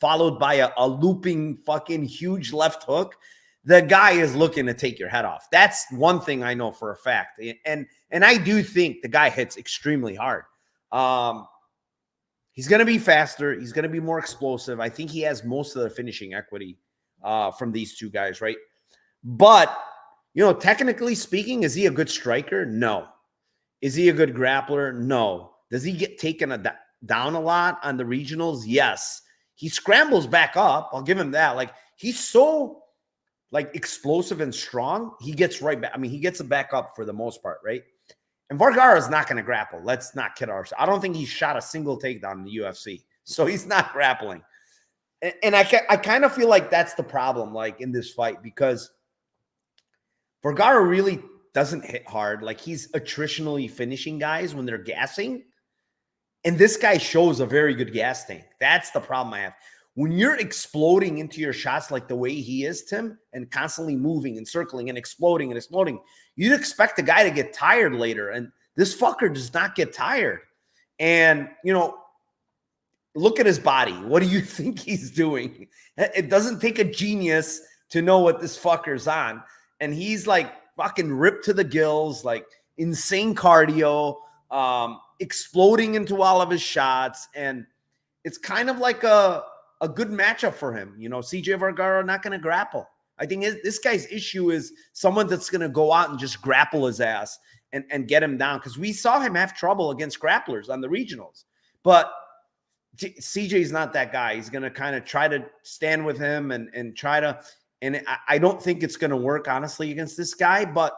followed by a looping fucking huge left hook. The guy is looking to take your head off. That's one thing I know for a fact. And I do think the guy hits extremely hard. He's going to be faster. He's going to be more explosive. I think he has most of the finishing equity from these two guys, right? But, you know, technically speaking, is he a good striker? No. Is he a good grappler? No. Does he get taken down a lot on the regionals? Yes. He scrambles back up. I'll give him that. Like, he's so like explosive and strong. He gets right back. I mean, he gets it back up for the most part, right? And Vergara is not going to grapple. Let's not kid ourselves. I don't think he's shot a single takedown in the UFC. So he's not grappling. And I kind of feel like that's the problem, like in this fight, because Vergara really doesn't hit hard. Like he's attritionally finishing guys when they're gassing. And this guy shows a very good gas tank. That's the problem I have. When you're exploding into your shots like the way he is, Tim, and constantly moving and circling and exploding, you'd expect the guy to get tired later. And this fucker does not get tired. And, you know, look at his body. What do you think he's doing? It doesn't take a genius to know what this fucker's on. And he's like fucking ripped to the gills, like insane cardio, exploding into all of his shots. And it's kind of like a good matchup for him. You know, CJ Vergara not going to grapple. I think this guy's issue is someone that's going to go out and just grapple his ass and get him down. Because we saw him have trouble against grapplers on the regionals. But CJ's not that guy. He's going to kind of try to stand with him and try to – and I don't think it's going to work, honestly, against this guy. But,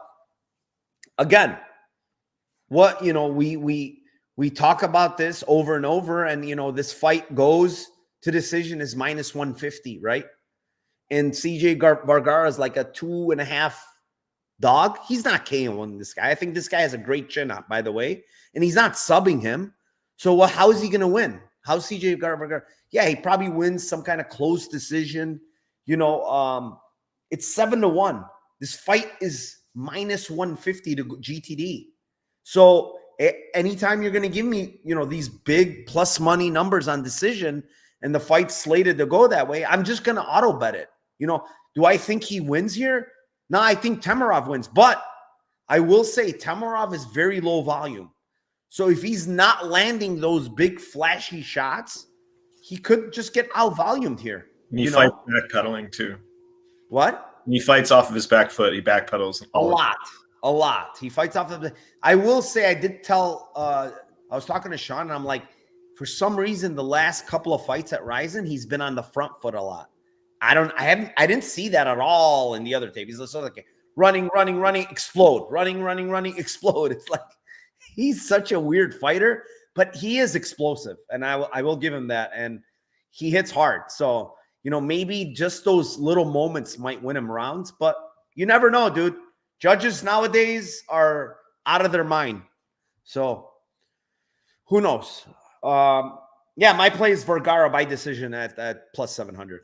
again, what – you know, we talk about this over and over, and, you know, this fight goes to decision is minus 150, right? And CJ Vergara is like a 2.5 dog. He's not KOing this guy. I think this guy has a great chin up, by the way, and he's not subbing him. So how is he going to win? How's CJ Vergara? Yeah, he probably wins some kind of close decision. You know, it's 7-1. This fight is minus 150 to GTD. So anytime you're going to give me, you know, these big plus money numbers on decision and the fight's slated to go that way, I'm just going to auto bet it. You know, do I think he wins here? No, I think Timorov wins. But I will say Timorov is very low volume. So if he's not landing those big flashy shots, he could just get out-volumed here. And he fights backpedaling too. What? He fights off of his back foot. He backpedals a lot. He fights off of the. I will say I did tell. I was talking to Sean, and I'm like, for some reason, the last couple of fights at Ryzen, he's been on the front foot a lot. I didn't see that at all in the other tape. He's just like running, explode, running, explode. It's like. He's such a weird fighter, but he is explosive, and I will give him that. And he hits hard. So, you know, maybe just those little moments might win him rounds, but you never know, dude. Judges nowadays are out of their mind. So who knows? Yeah, my play is Vergara by decision at plus 700.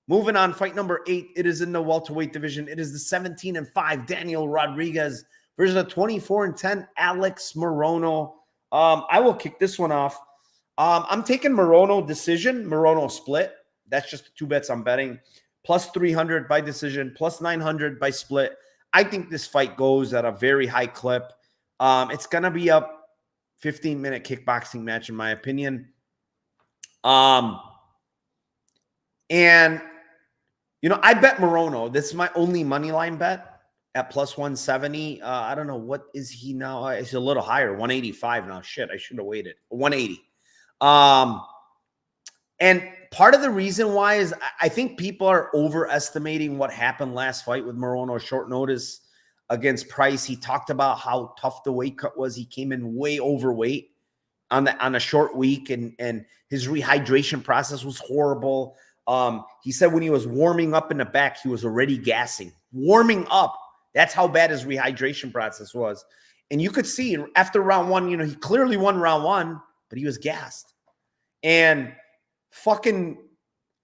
Moving on, fight number 8. It is in the welterweight division. It is the 17-5 Daniel Rodriguez versus a 24-10 Alex Morono. I will kick this one off. I'm taking Morono decision, Morono split. That's just the 2 bets I'm betting. Plus 300 by decision, plus 900 by split. I think this fight goes at a very high clip. It's going to be a 15-minute kickboxing match, in my opinion. And, you know, I bet Morono. This is my only money line bet. At plus 170, I don't know, what is he now? It's a little higher, 185 now. Shit, I should have waited. 180. And part of the reason why is I think people are overestimating what happened last fight with Morono, short notice against Price. He talked about how tough the weight cut was. He came in way overweight on a short week, and his rehydration process was horrible. He said when he was warming up in the back, he was already gassing. Warming up. That's how bad his rehydration process was. And you could see after round 1, you know, he clearly won round 1, but he was gassed. And fucking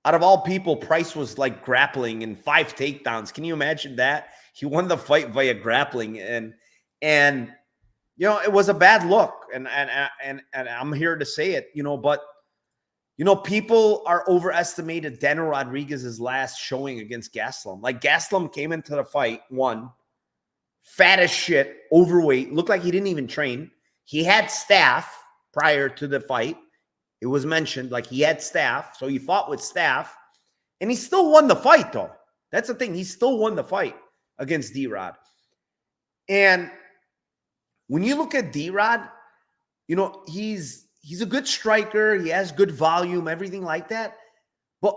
out of all people, Price was like grappling and 5 takedowns. Can you imagine that? He won the fight via grappling. And you know, it was a bad look. And I'm here to say it, you know, but you know, people are overestimated Daniel Rodriguez's last showing against Gastelum. Like, Gastelum came into the fight, won, fat as shit, overweight, looked like he didn't even train. He had staff prior to the fight. It was mentioned, like, he had staff, so he fought with staff, and he still won the fight, though. That's the thing. He still won the fight against D-Rod. And when you look at D-Rod, you know, he's a good striker. He has good volume, everything like that. But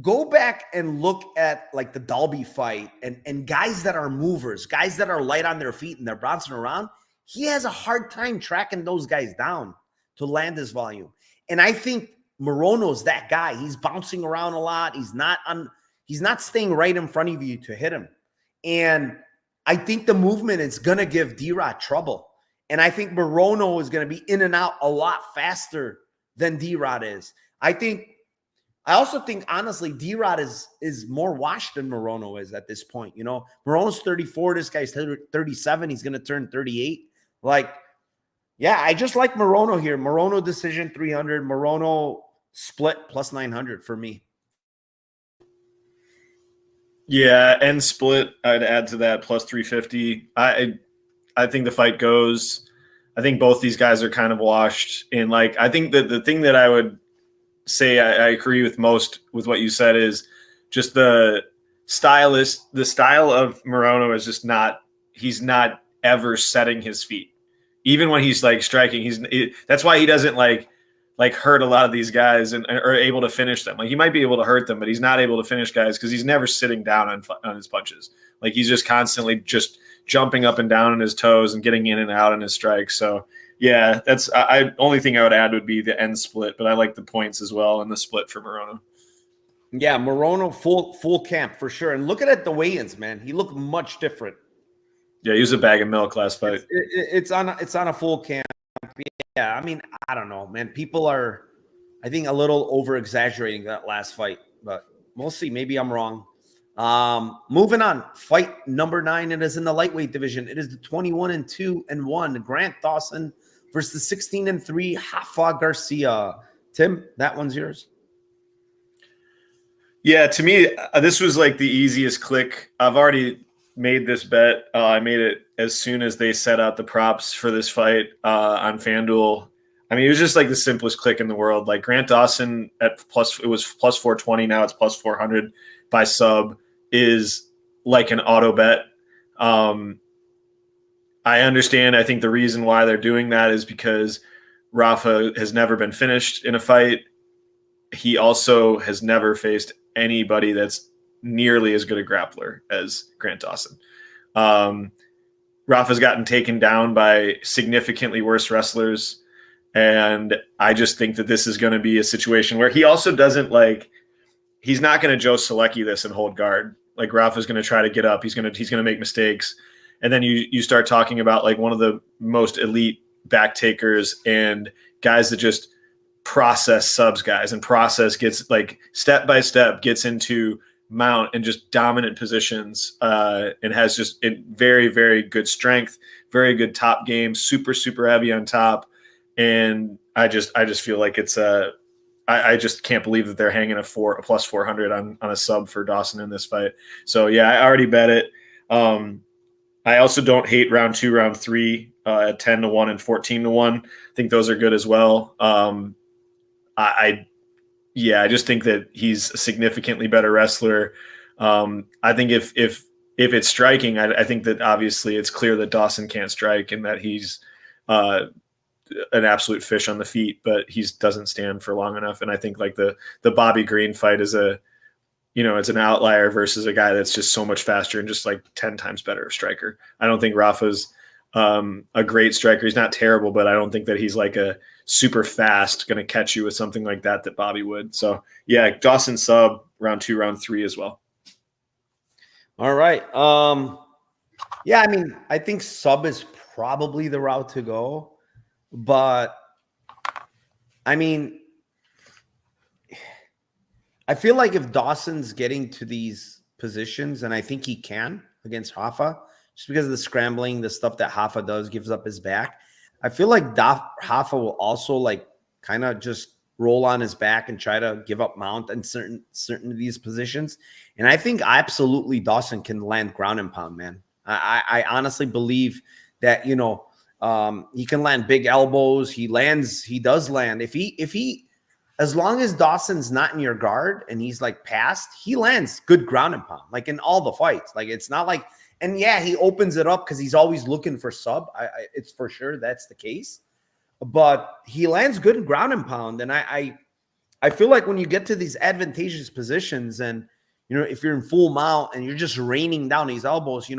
go back and look at like the Dalby fight and guys that are movers, guys that are light on their feet and they're bouncing around. He has a hard time tracking those guys down to land his volume. And I think Morono's that guy. He's bouncing around a lot. He's not staying right in front of you to hit him. And I think the movement is going to give D-Rod trouble. And I think Morono is going to be in and out a lot faster than D-Rod is. I also think, honestly, D-Rod is more washed than Morono is at this point. You know, Morono's 34. This guy's 37. He's going to turn 38. Like, yeah, I just like Morono here. Morono decision 300. Morono split plus 900 for me. Yeah, and split, I'd add to that plus 350. I think the fight goes. I think both these guys are kind of washed. And, like, I think that the thing that I would say I agree with most with what you said is just the style of Morono is just not – he's not ever setting his feet. Even when he's, like, striking, that's why he doesn't, like hurt a lot of these guys and are able to finish them. Like, he might be able to hurt them, but he's not able to finish guys because he's never sitting down on his punches. Like, he's just constantly just jumping up and down on his toes and getting in and out on his strikes. So, yeah, that's only thing I would add would be the end split, but I like the points as well and the split for Morono. Yeah, Morono full camp for sure. And look at the weigh-ins, man. He looked much different. Yeah, he was a bag of milk last fight. It's on a full camp. Yeah, I mean, I don't know, man. People are, I think, a little over-exaggerating that last fight, but we'll see. Maybe I'm wrong. Moving on. Fight number 9. It is in the lightweight division. It is the 21-2-1 Grant Dawson versus the 16-3 Tafa Garcia. Tim, that one's yours. Yeah, to me, this was like the easiest click. I've already made this bet. I made it as soon as they set out the props for this fight on FanDuel. I mean, it was just like the simplest click in the world. Like, Grant Dawson it was plus 420. Now it's plus 400 by sub is like an auto bet. I understand. I think the reason why they're doing that is because Rafa has never been finished in a fight. He also has never faced anybody that's nearly as good a grappler as Grant Dawson. Rafa's gotten taken down by significantly worse wrestlers. And I just think that this is going to be a situation where he also doesn't he's not going to Joe Selecki this and hold guard. Like, Rafa's going to try to get up. He's going to make mistakes. And then you start talking about like one of the most elite back takers and guys that just process subs guys and gets like step by step gets into mount and just dominant positions and has just very, very good strength, very good top game, super, super heavy on top. And I just feel like it's I just can't believe that they're hanging a plus 400 on a sub for Dawson in this fight. So yeah, I already bet it. I also don't hate round 2, round 3 at 10-1 and 14-1. I think those are good as well. I just think that he's a significantly better wrestler. I think if it's striking, I think that obviously it's clear that Dawson can't strike and that he's an absolute fish on the feet, but he doesn't stand for long enough. And I think like the Bobby Green fight is it's an outlier versus a guy that's just so much faster and just like 10 times better striker. I don't think Rafa's a great striker. He's not terrible, but I don't think that he's like a super fast going to catch you with something like that Bobby would. So yeah, Dawson sub round 2, round 3 as well. All right. Yeah, I mean, I think sub is probably the route to go, but I mean, I feel like if Dawson's getting to these positions, and I think he can against Tafa, just because of the scrambling, the stuff that Tafa does, gives up his back. I feel like Tafa will also like kind of just roll on his back and try to give up mount in certain of these positions. And I think absolutely Dawson can land ground and pound, man. I honestly believe that, he can land big elbows. He does land. If he, as long as Dawson's not in your guard and he's like past, he lands good ground and pound, like in all the fights. Like, it's not like, and yeah, he opens it up because he's always looking for sub. It's for sure that's the case, but he lands good ground and pound. And I feel like when you get to these advantageous positions and, if you're in full mount and you're just raining down these elbows,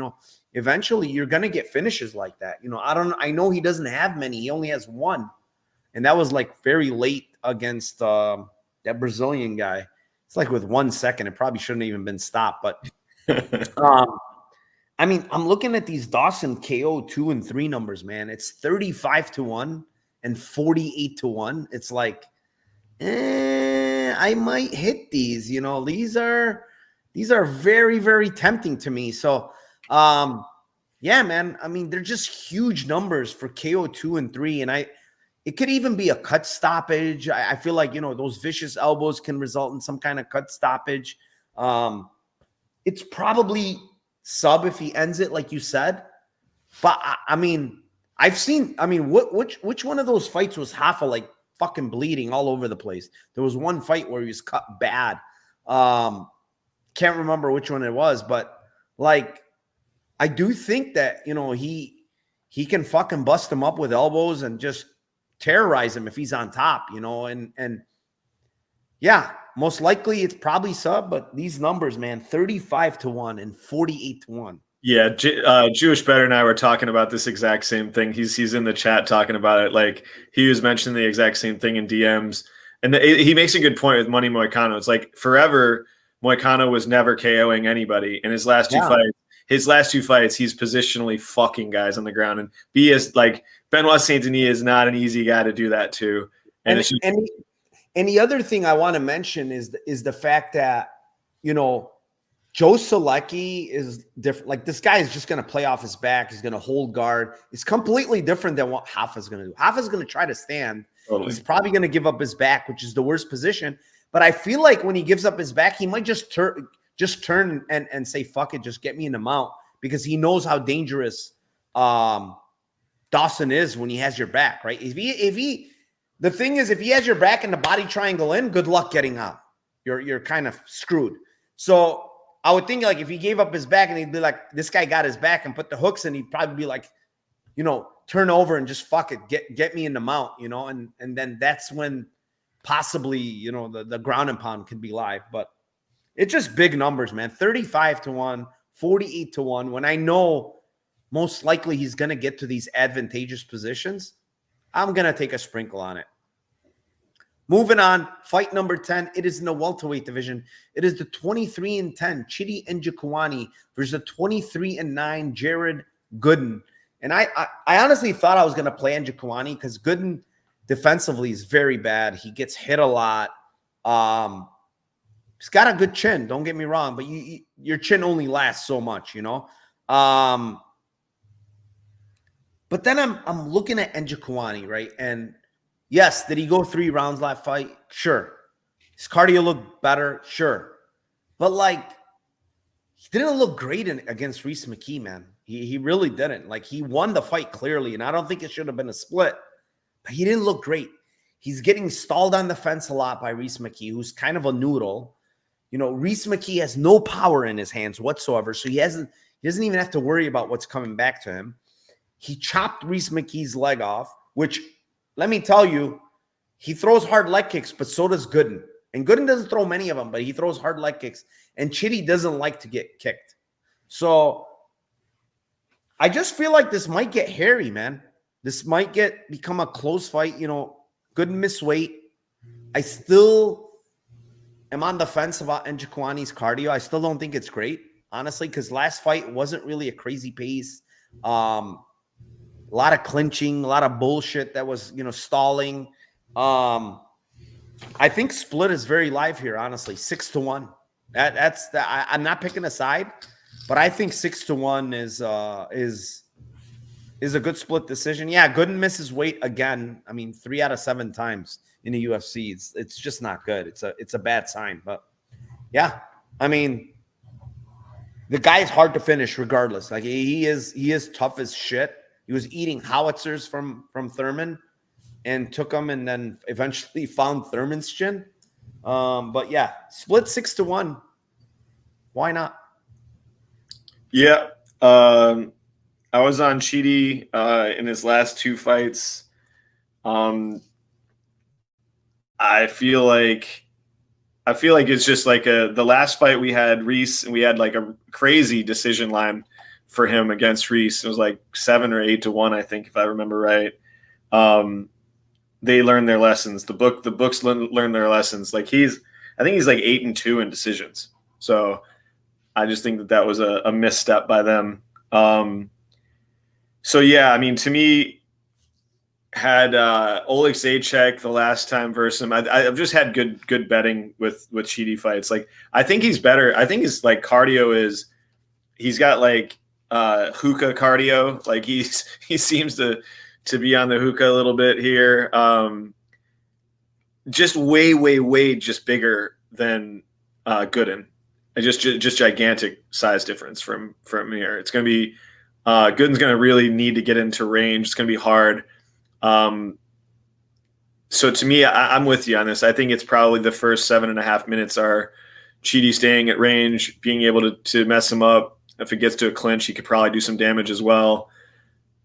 eventually you're going to get finishes like that. I know he doesn't have many. He only has one. And that was like very late against that Brazilian guy. It's like with 1 second, it probably shouldn't have even been stopped. But I mean, I'm looking at these Dawson KO 2 and 3 numbers, man. It's 35-1 and 48-1. It's like, I might hit these. You know, these are very, very tempting to me. So, yeah, man. I mean, they're just huge numbers for KO 2 and 3, and it could even be a cut stoppage. I feel like, you know, those vicious elbows can result in some kind of cut stoppage. It's probably sub if he ends it, like you said. But I mean, I've seen. I mean, which one of those fights was Tafa like fucking bleeding all over the place? There was one fight where he was cut bad. Can't remember which one it was, but like, I do think that, you know, he can fucking bust him up with elbows and just terrorize him if he's on top, you know, and yeah, most likely it's probably sub, but these numbers, man, 35-1 and 48-1. Yeah, Jewish Better and I were talking about this exact same thing. He's in the chat talking about it. Like, he was mentioning the exact same thing in DMs, and he makes a good point with Money Moicano. It's like, forever Moicano was never KOing anybody, and his last two fights, he's positionally fucking guys on the ground. And like Benoit Saint Denis is not an easy guy to do that to. And the other thing I want to mention is the fact that, you know, Joe Solecki is different. Like, this guy is just going to play off his back. He's going to hold guard. It's completely different than what Tafa's going to do. Tafa's going to try to stand. Totally. He's probably going to give up his back, which is the worst position. But I feel like when he gives up his back, he might just turn and say, fuck it, just get me in the mount, because he knows how dangerous Dawson is when he has your back, right? The thing is, if he has your back and the body triangle in, good luck getting out. You're kind of screwed. So I would think, like, if he gave up his back and he'd be like, this guy got his back and put the hooks in, he'd probably be like, you know, turn over and just fuck it, get me in the mount, you know, and then that's when possibly, you know, the ground and pound can be live. But it's just big numbers, man. 35-1, 48-1. When I know most likely he's going to get to these advantageous positions, I'm going to take a sprinkle on it. Moving on, fight number 10. It is in the welterweight division. It is the 23-10 Chidi Njokuani versus the 23-9 Jared Gooden. And I honestly thought I was going to play Njokuani because Gooden defensively is very bad. He gets hit a lot. He's got a good chin, don't get me wrong, but your chin only lasts so much, you know. But then I'm looking at Njokuani, right? And yes, did he go 3 rounds last fight? Sure. His cardio looked better? Sure. But, like, he didn't look great against Reese McKee, man. He really didn't. Like, he won the fight clearly, and I don't think it should have been a split. But he didn't look great. He's getting stalled on the fence a lot by Reese McKee, who's kind of a noodle. You know, Reese McKee has no power in his hands whatsoever, so he doesn't even have to worry about what's coming back to him. He chopped Reese McKee's leg off, which, let me tell you, he throws hard leg kicks, but so does Gooden. And Gooden doesn't throw many of them, but he throws hard leg kicks. And Chidi doesn't like to get kicked. So I just feel like this might get hairy, man. This might become a close fight. You know, Gooden missed weight. I still am on the fence about Njokuani's cardio. I still don't think it's great, honestly, because last fight wasn't really a crazy pace. A lot of clinching, a lot of bullshit that was, you know, stalling. I think split is very live here, honestly. 6-1. I'm not picking a side, but I think 6-1 is a good split decision. Yeah, Gooden misses weight again. I mean, 3 out of 7 times in the UFC. It's just not good. It's a bad sign. But yeah, I mean, the guy is hard to finish regardless. Like, he is tough as shit. He was eating howitzers from Thurman and took them, and then eventually found Thurman's chin. But yeah, split 6-1. Why not? Yeah. I was on Chidi in his last 2 fights. I feel like it's just like the last fight we had Reese, and we had like a crazy decision line for him against Reese. It was like 7 or 8-1, I think, if I remember right. They learned their lessons. The books learn their lessons. Like, I think he's like 8-2 in decisions. So I just think that was a misstep by them So yeah, I mean, to me, had Oleg Zajac the last time versus him. I've just had good betting with Chidi fights. Like I think he's better. I think his like cardio is he's got like hookah cardio. Like he seems to be on the hookah a little bit here. Just way just bigger than Gooden. Just gigantic size difference from here. It's going to be Gooden's going to really need to get into range. It's going to be hard. So to me, I'm with you on this. I think it's probably the first 7.5 minutes are Chidi staying at range, being able to mess him up. If it gets to a clinch, he could probably do some damage as well.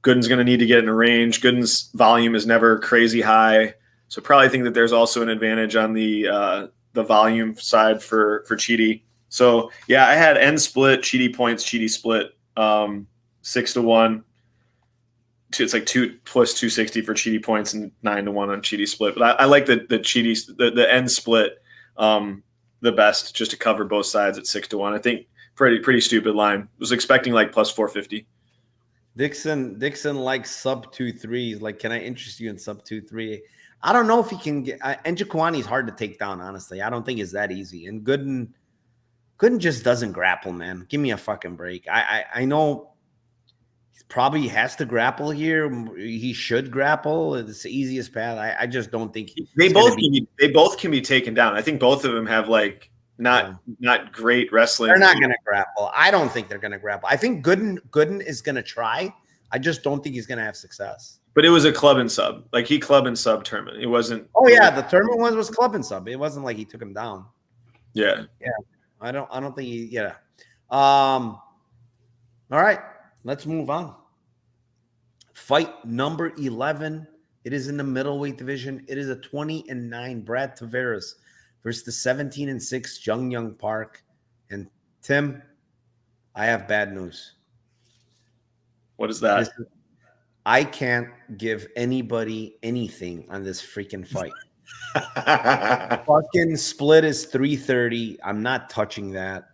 Gooden's going to need to get in a range. Gooden's volume is never crazy high. So probably think that there's also an advantage on the volume side for Chidi. So yeah, I had end split, Chidi points, Chidi split, 6-1. It's like 2 plus 260 for Chidi points and 9-1 on Chidi split. But I like the Chidi the end split the best just to cover both sides at 6-1. I think pretty stupid line. Was expecting like plus 450. Dixon likes sub 2.3. Like, can I interest you in sub 2.3? I don't know if he can get. And Kuani is hard to take down. Honestly, I don't think it's that easy. And Gooden just doesn't grapple, man. Give me a fucking break. I know. Probably has to grapple here. He should grapple. It's the easiest path. I just don't think they both can be taken down. I think both of them have like not great wrestling. They're not going to grapple. I don't think they're going to grapple. I think Gooden is going to try. I just don't think he's going to have success. But it was a club and sub. Like he club and sub tournament. It wasn't. Oh yeah, the tournament one was club and sub. It wasn't like he took him down. Yeah. Yeah. I don't think he. Yeah. All right. Let's move on. Fight number 11. It is in the middleweight division. It is a 20-9 Brad Tavares versus the 17-6 Jung Park. And Tim, I have bad news. What is that? I can't give anybody anything on this freaking fight. Fucking split is 330. I'm not touching that.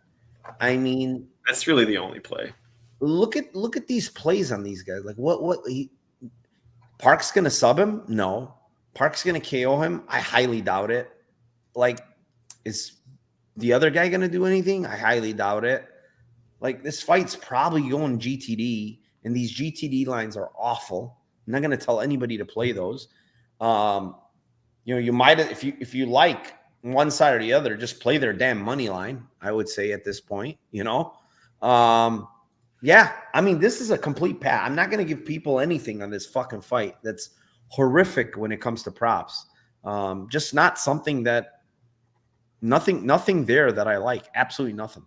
I mean, that's really the only play. Look at these plays on these guys. Like Park's gonna sub him? No. Park's gonna KO him? I highly doubt it. Like, is the other guy gonna do anything? I highly doubt it. Like, this fight's probably going GTD, and these GTD lines are awful. I'm not gonna tell anybody to play those. You might, if you like one side or the other, just play their damn money line. I would say at this point, Yeah, I mean, this is a complete pass. I'm not going to give people anything on this fucking fight. That's horrific when it comes to props. Just not something that nothing there that I like. Absolutely nothing.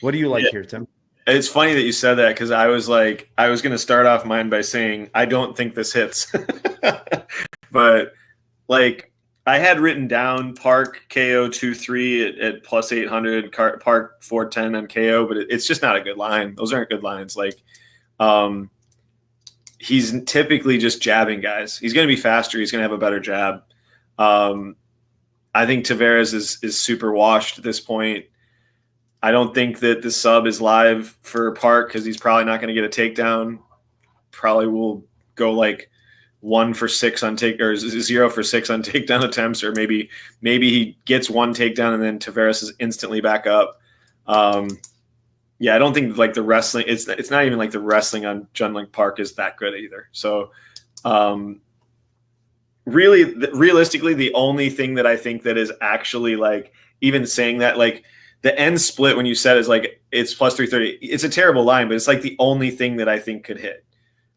What do you like here, Tim? It's funny that you said that because I was going to start off mine by saying I don't think this hits, but like I had written down Park KO 2-3 at plus 800, Park 410 on KO, but it's just not a good line. Those aren't good lines. Like, he's typically just jabbing guys. He's going to be faster. He's going to have a better jab. I think Tavares is super washed at this point. I don't think that the sub is live for Park because he's probably not going to get a takedown. Probably will go like 1 for 6 on 0 for 6 on takedown attempts, or maybe he gets one takedown and then Tavares is instantly back up. Yeah, I don't think like the wrestling. It's not even like the wrestling on Junling Park is that good either. So, realistically, the only thing that I think that is actually like even saying that like the end split when you said is like it's plus 330. It's a terrible line, but it's like the only thing that I think could hit.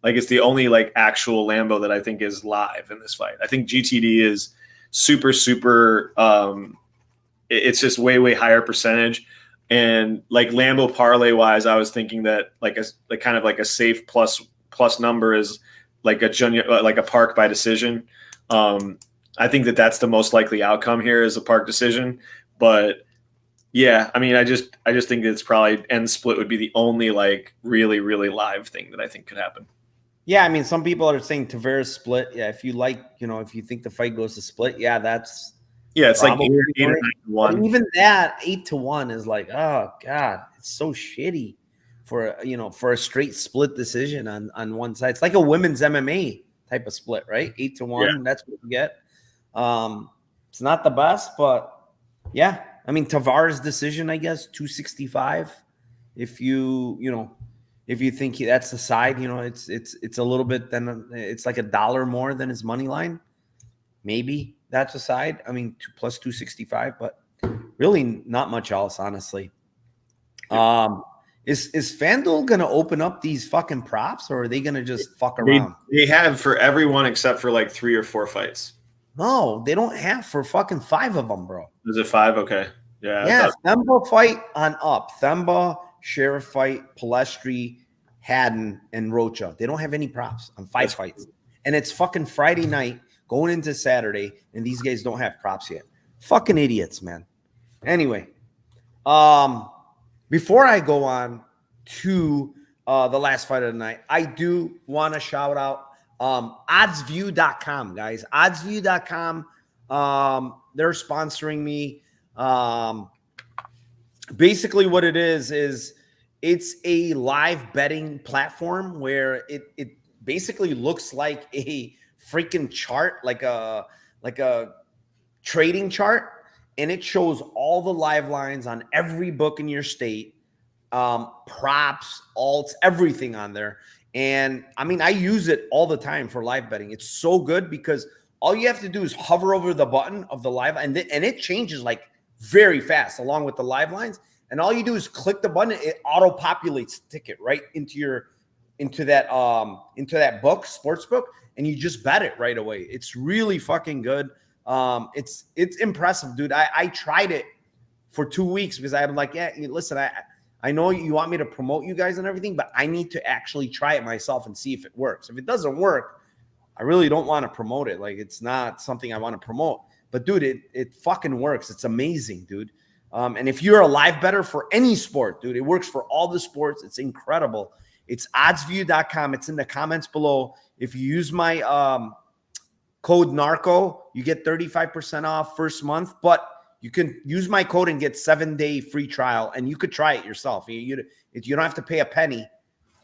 Like it's the only like actual Lambo that I think is live in this fight. I think GTD is super. It's just way higher percentage, and like Lambo parlay wise, I was thinking that like kind of like a safe plus number is like a Park by decision. I think that that's the most likely outcome here is a Park decision, but yeah, I mean, I just think it's probably end split would be the only like really live thing that I think could happen. Yeah, I mean, some people are saying Tavares split. Yeah, if you like, if you think the fight goes to split, yeah, that's it's like 8 or 9-1. Even that 8-1 is like, oh god, it's so shitty for a straight split decision on one side. It's like a women's MMA type of split, right? 8-1. Yeah. That's what you get. It's not the best, but yeah. I mean, Tavares' decision, I guess, 265. If you think that's the side, it's a little bit, then it's like $1 more than his money line. Maybe that's a side. I mean, plus 265, but really not much else, honestly. Is FanDuel gonna open up these fucking props, or are they gonna just fuck around? They have for everyone except for like 3 or 4 fights. No, they don't have for fucking 5 of them, bro. Is it 5? Okay. Yeah. Yeah, Themba fight on up. Themba, Sheriff fight, Pestry, Haden, and Roacha. They don't have any props on 5 fights. And it's fucking Friday night going into Saturday, and these guys don't have props yet. Fucking idiots, man. Anyway, before I go on to the last fight of the night, I do want to shout out oddsview.com, guys. Oddsview.com. They're sponsoring me. Basically what it is it's a live betting platform where it basically looks like a freaking chart, like a trading chart, and it shows all the live lines on every book in your state, props, alts, everything on there. And I mean, I use it all the time for live betting. It's so good because all you have to do is hover over the button of the live, and it changes like very fast along with the live lines. And all you do is click the button, it auto populates the ticket right into that book, sports book, and you just bet it right away. It's really fucking good. It's impressive, dude. I tried it for 2 weeks because I'm like, yeah, listen, I know you want me to promote you guys and everything, but I need to actually try it myself and see if it works. If it doesn't work, I really don't want to promote it. Like, it's not something I want to promote. But dude, it fucking works. It's amazing, dude. And if you're a live bettor for any sport, dude, it works for all the sports. It's incredible. It's oddsview.com. It's in the comments below. If you use my code NARCO, you get 35% off first month, but you can use my code and get 7-day free trial, and you could try it yourself. You don't have to pay a penny.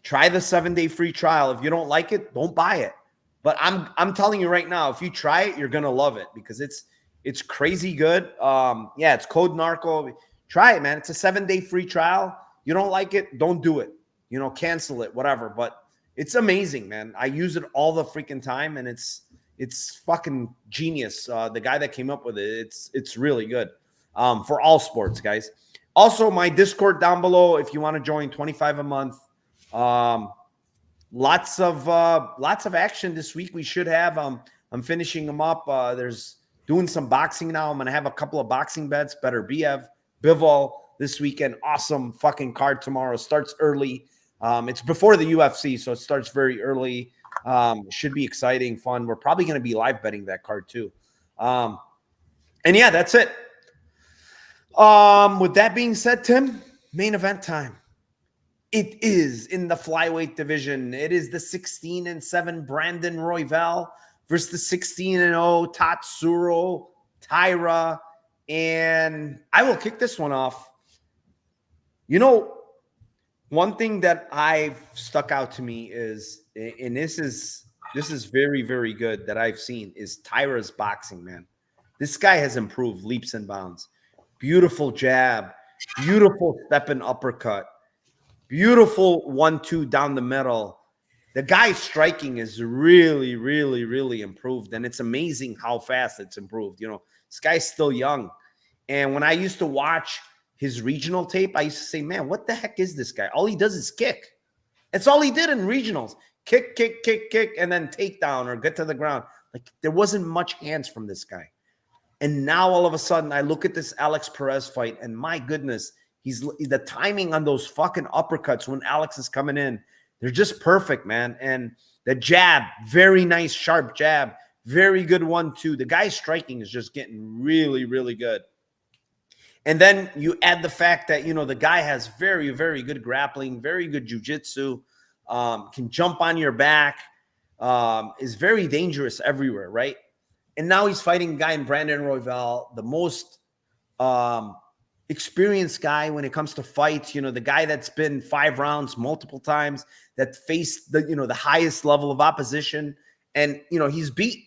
Try the 7-day free trial. If you don't like it, don't buy it. But I'm telling you right now, if you try it, you're gonna love it because it's crazy good. Yeah, it's code NARCO. Try it, man. It's a 7-day free trial. You don't like it, don't do it. Cancel it, whatever. But it's amazing, man. I use it all the freaking time, and it's fucking genius. The guy that came up with it, it's really good for all sports, guys. Also, my Discord down below if you want to join, $25 a month. Lots of action this week. We should have. I'm finishing them up. There's doing some boxing now. I'm gonna have a couple of boxing bets. Better Bivol this weekend. Awesome fucking card tomorrow. Starts early. It's before the UFC, so it starts very early. Should be exciting, fun. We're probably going to be live betting that card too. And yeah, that's it. With that being said, Tim, main event time. It is in the flyweight division. It is the 16-7 Brandon Royval versus the 16-0 Tatsuro Taira. And I will kick this one off. One thing that I've stuck out to me is, and this is very, very good that I've seen, is Taira's boxing, man. This guy has improved leaps and bounds. Beautiful jab, beautiful step and uppercut, beautiful 1-2 down the middle. The guy's striking is really, really, really improved, and it's amazing how fast it's improved. This guy's still young. And when I used to watch his regional tape, I used to say, man, what the heck is this guy? All he does is kick. That's all he did in regionals. Kick, kick, kick, kick, and then takedown or get to the ground. Like, there wasn't much hands from this guy. And now all of a sudden I look at this Alex Perez fight, and my goodness, the timing on those fucking uppercuts when Alex is coming in, they're just perfect, man. And the jab, very nice, sharp jab, very good 1-2. The guy's striking is just getting really, really good. And then you add the fact that, the guy has very, very good grappling, very good jiu-jitsu, can jump on your back, is very dangerous everywhere, right? And now he's fighting a guy in Brandon Royval, the most experienced guy when it comes to fights, the guy that's been 5 rounds multiple times, that faced the highest level of opposition. And, he's beat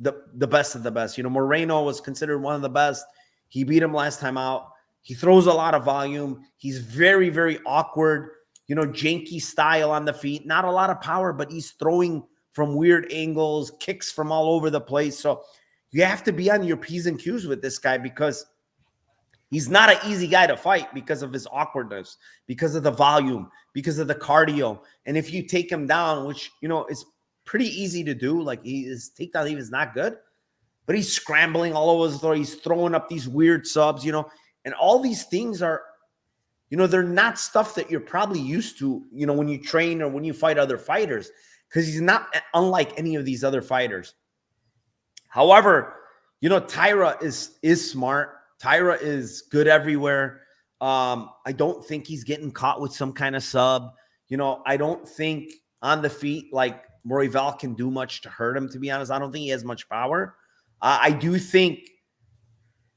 the best of the best. Morono was considered one of the best. He beat him last time out. He throws a lot of volume. He's very, very awkward, janky style on the feet. Not a lot of power, but he's throwing from weird angles, kicks from all over the place. So you have to be on your P's and Q's with this guy, because he's not an easy guy to fight because of his awkwardness, because of the volume, because of the cardio. And if you take him down, which, is pretty easy to do, like his takedown even is not good, but he's scrambling all over the floor. He's throwing up these weird subs, and all these things are, they're not stuff that you're probably used to, when you train or when you fight other fighters, because he's not unlike any of these other fighters. However, Taira is smart. Taira is good everywhere. I don't think he's getting caught with some kind of sub. I don't think on the feet, like, Royval can do much to hurt him, to be honest. I don't think he has much power. I do think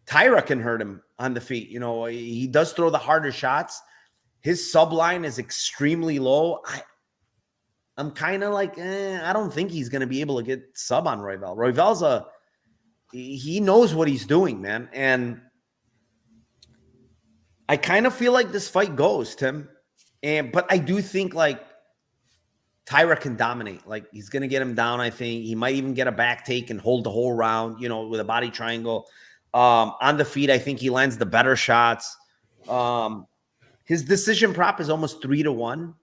Taira can hurt him on the feet. He does throw the harder shots. His sub line is extremely low. I'm kind of like, I don't think he's going to be able to get sub on Royval. Royval's he knows what he's doing, man. And I kind of feel like this fight goes, Tim. But I do think, like, Taira can dominate. Like, he's going to get him down, I think. He might even get a back take and hold the whole round, with a body triangle. On the feet, I think he lands the better shots. His decision prop is almost 3-1.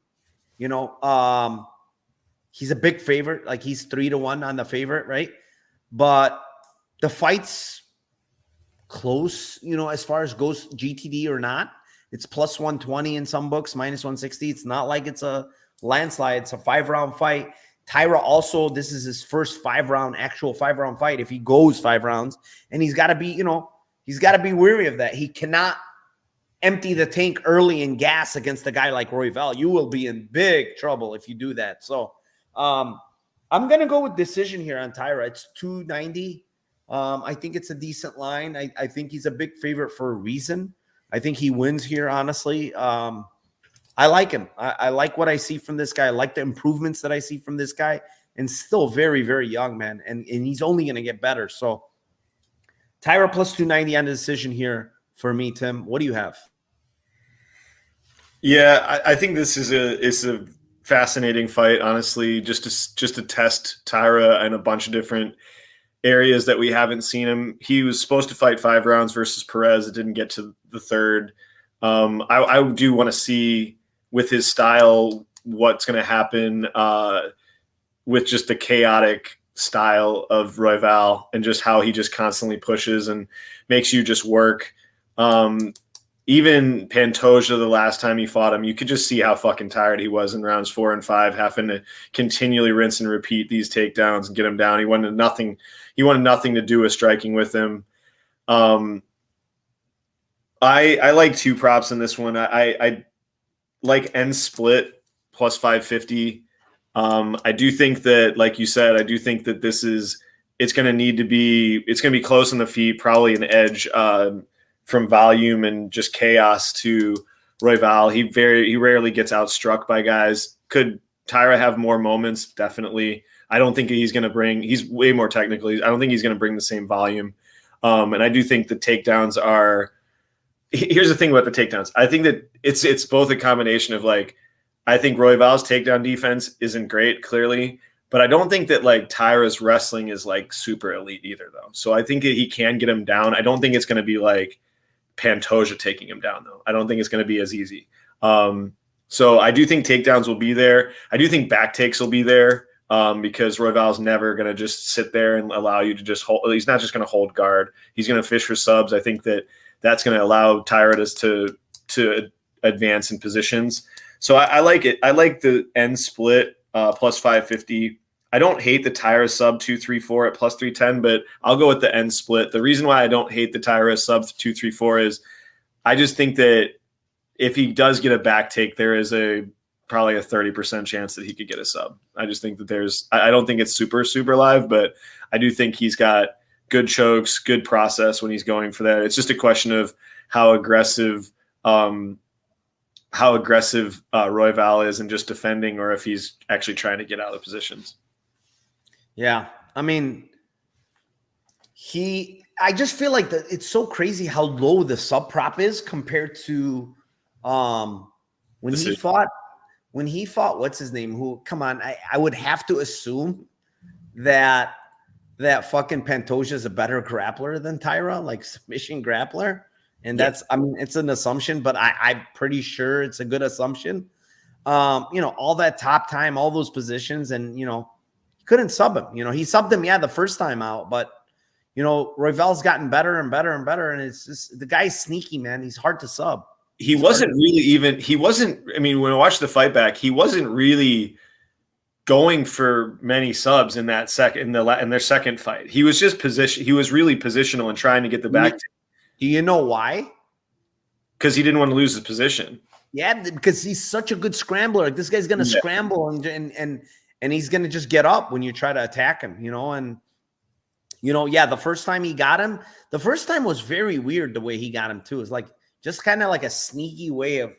He's a big favorite. Like, he's 3-1 on the favorite, right? But the fight's close, as far as goes GTD or not. It's plus 120 in some books, minus 160. It's not like it's a landslide. It's a 5-round fight. Taira also, this is his first actual 5-round fight. If he goes 5 rounds, and he's got to be, he's got to be wary of that. He cannot empty the tank early and gas against a guy like Royval. You will be in big trouble if you do that. So I'm going to go with decision here on Taira. It's 290. I think it's a decent line. I think he's a big favorite for a reason. I think he wins here, honestly. I like him. I like what I see from this guy. I like the improvements that I see from this guy. And still very, very young, man. And he's only going to get better. So Taira plus 290 on the decision here for me, Tim. What do you have? Yeah, I think this is a fascinating fight, honestly, just to test Taira in a bunch of different areas that we haven't seen him. He was supposed to fight 5 rounds versus Perez. It didn't get to the 3rd. I do want to see with his style what's going to happen with just the chaotic style of Royval and just how he just constantly pushes and makes you just work. Even Pantoja, the last time he fought him, you could just see how fucking tired he was in rounds 4 and 5, having to continually rinse and repeat these takedowns and get him down. He wanted nothing to do with striking with him. I like 2 props in this one. I like end split plus 550. I do think that, like you said, I do think that it's going to be close on the feet, probably an edge from volume and just chaos to Royval. He rarely gets outstruck by guys. Could Taira have more moments? Definitely. I don't think he's way more technical. I don't think he's going to bring the same volume. And I do think the takedowns are, here's the thing about the takedowns. I think that it's both a combination of, like, I think Royval's takedown defense isn't great, clearly, but I don't think that, like, Taira's wrestling is, like, super elite either, though. So I think that he can get him down. I don't think it's going to be like Pantoja taking him down, though. I don't think it's going to be as easy. So I do think takedowns will be there. I do think back takes will be there because Royval's never going to just sit there and allow you to just hold. He's not just going to hold guard. He's going to fish for subs. I think that's going to allow Taira to advance in positions. So I like it. I like the end split plus 550. I don't hate the Taira sub 234 at plus 310, but I'll go with the end split. The reason why I don't hate the Taira sub 234 is I just think that if he does get a back take, there is probably a 30% chance that he could get a sub. I just think that I don't think it's super, super live, but I do think he's got good chokes, good process when he's going for that. It's just a question of how aggressive Royval is in just defending, or if he's actually trying to get out of positions. Yeah, I mean, I just feel like it's so crazy how low the sub prop is compared to when he fought what's his name? Who? Come on, I would have to assume that fucking Pantoja is a better grappler than Taira, like submission grappler. And that's, I mean, it's an assumption, but I'm pretty sure it's a good assumption. All that top time, all those positions, and he couldn't sub him. He subbed him, the first time out, but Royval's gotten better and better and better, and it's just the guy's sneaky, man. He's hard to sub. I mean, when I watched the fight back, he wasn't really going for many subs in that in their second fight. He was just he was really positional and trying to get the back. Do you know why? Because he didn't want to lose his position. Yeah, because he's such a good scrambler. Like, this guy's going to scramble and he's going to just get up when you try to attack him, the first time he got him, the first time was very weird the way he got him too. It's like just kind of like a sneaky way of,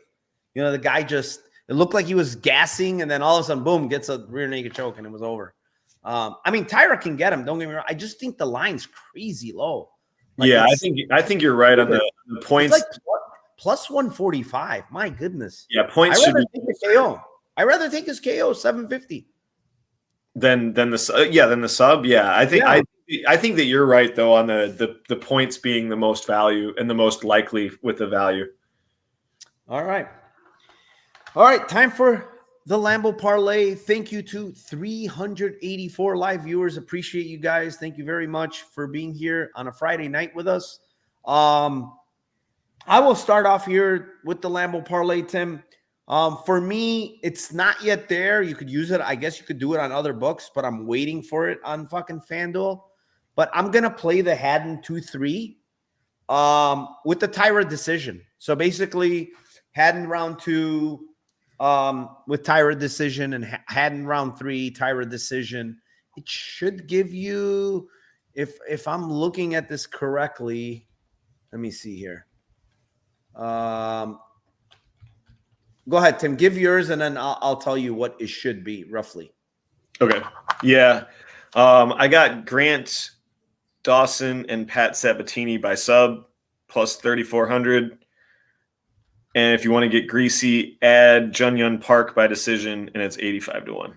the guy just, it looked like he was gassing and then all of a sudden, boom, gets a rear naked choke and it was over. I mean, Taira can get him. Don't get me wrong. I just think the line's crazy low. Like, I think you're right on the points. It's like plus 145. My goodness. Yeah, points should be KO. I'd rather take his KO 750 than the sub. Yeah, I think that you're right though on the points being the most value and the most likely with the value. All right, time for the Lambo Parlay. Thank you to 384 live viewers. Appreciate you guys. Thank you very much for being here on a Friday night with us. I will start off here with the Lambo Parlay, Tim. For me, it's not yet there. You could use it. I guess you could do it on other books, but I'm waiting for it on fucking FanDuel. But I'm going to play the Haden 2-3 with the Taira decision. So basically, Haden round 2 with Taira decision and Haden round 3, Taira decision. It should give you, if I'm looking at this correctly, let me see here. Go ahead, Tim. Give yours, and then I'll tell you what it should be roughly. Okay. Yeah. I got Grant, Dawson, and Pat Sabatini by sub plus 3,400. And if you want to get greasy, add Junyun Park by decision, and it's 85-1.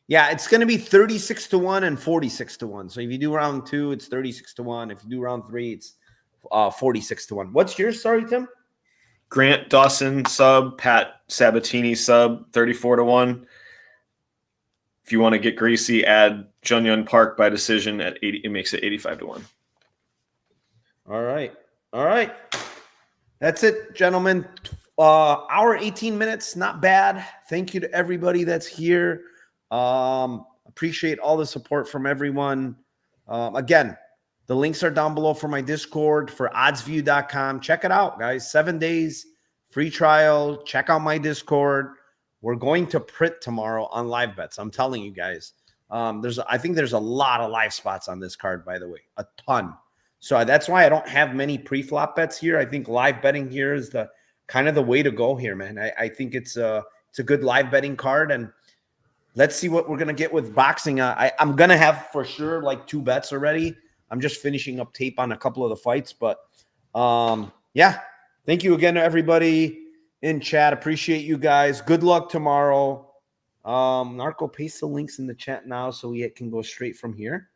Yeah, it's going to be 36-1 and 46-1. So if you do round 2, it's 36-1. If you do round 3, it's 46-1. What's yours? Sorry, Tim. Grant Dawson sub, Pat Sabatini sub, 34-1. If you want to get greasy, add Junyun Park by decision at 80. It makes it 85-1. All right. That's it, gentlemen. Hour 18 minutes, not bad. Thank you to everybody that's here. Appreciate all the support from everyone. Again, the links are down below for my Discord, for oddsview.com. Check it out, guys. 7 days, free trial. Check out my Discord. We're going to print tomorrow on live bets. I'm telling you guys. I think there's a lot of live spots on this card, by the way. A ton. So that's why I don't have many pre-flop bets here. I think live betting here is the kind of the way to go here, man. I think it's a good live betting card, and let's see what we're gonna get with boxing. I'm gonna have for sure like 2 bets already. I'm just finishing up tape on a couple of the fights, but yeah. Thank you again to everybody in chat. Appreciate you guys. Good luck tomorrow. Narco, paste the links in the chat now so we can go straight from here.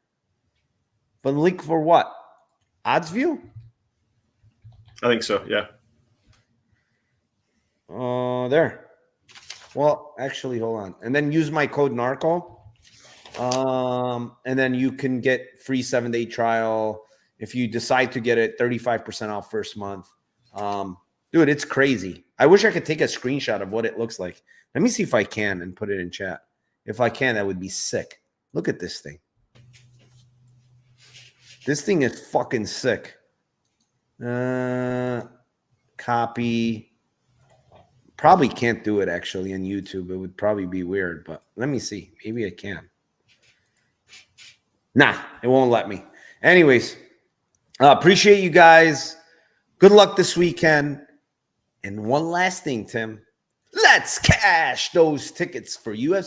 But the link for what? Odds View? I think so, yeah. There. Well, actually, hold on. And then use my code NARCO. And then you can get free 7-day trial. If you decide to get it, 35% off first month. Dude, it's crazy. I wish I could take a screenshot of what it looks like. Let me see if I can and put it in chat. If I can, that would be sick. Look at this thing. This thing is fucking sick. Copy. Probably can't do it actually on YouTube. It would probably be weird, but let me see. Maybe I can. Nah, it won't let me. Anyways, appreciate you guys. Good luck this weekend. And one last thing, Tim. Let's cash those tickets for UFC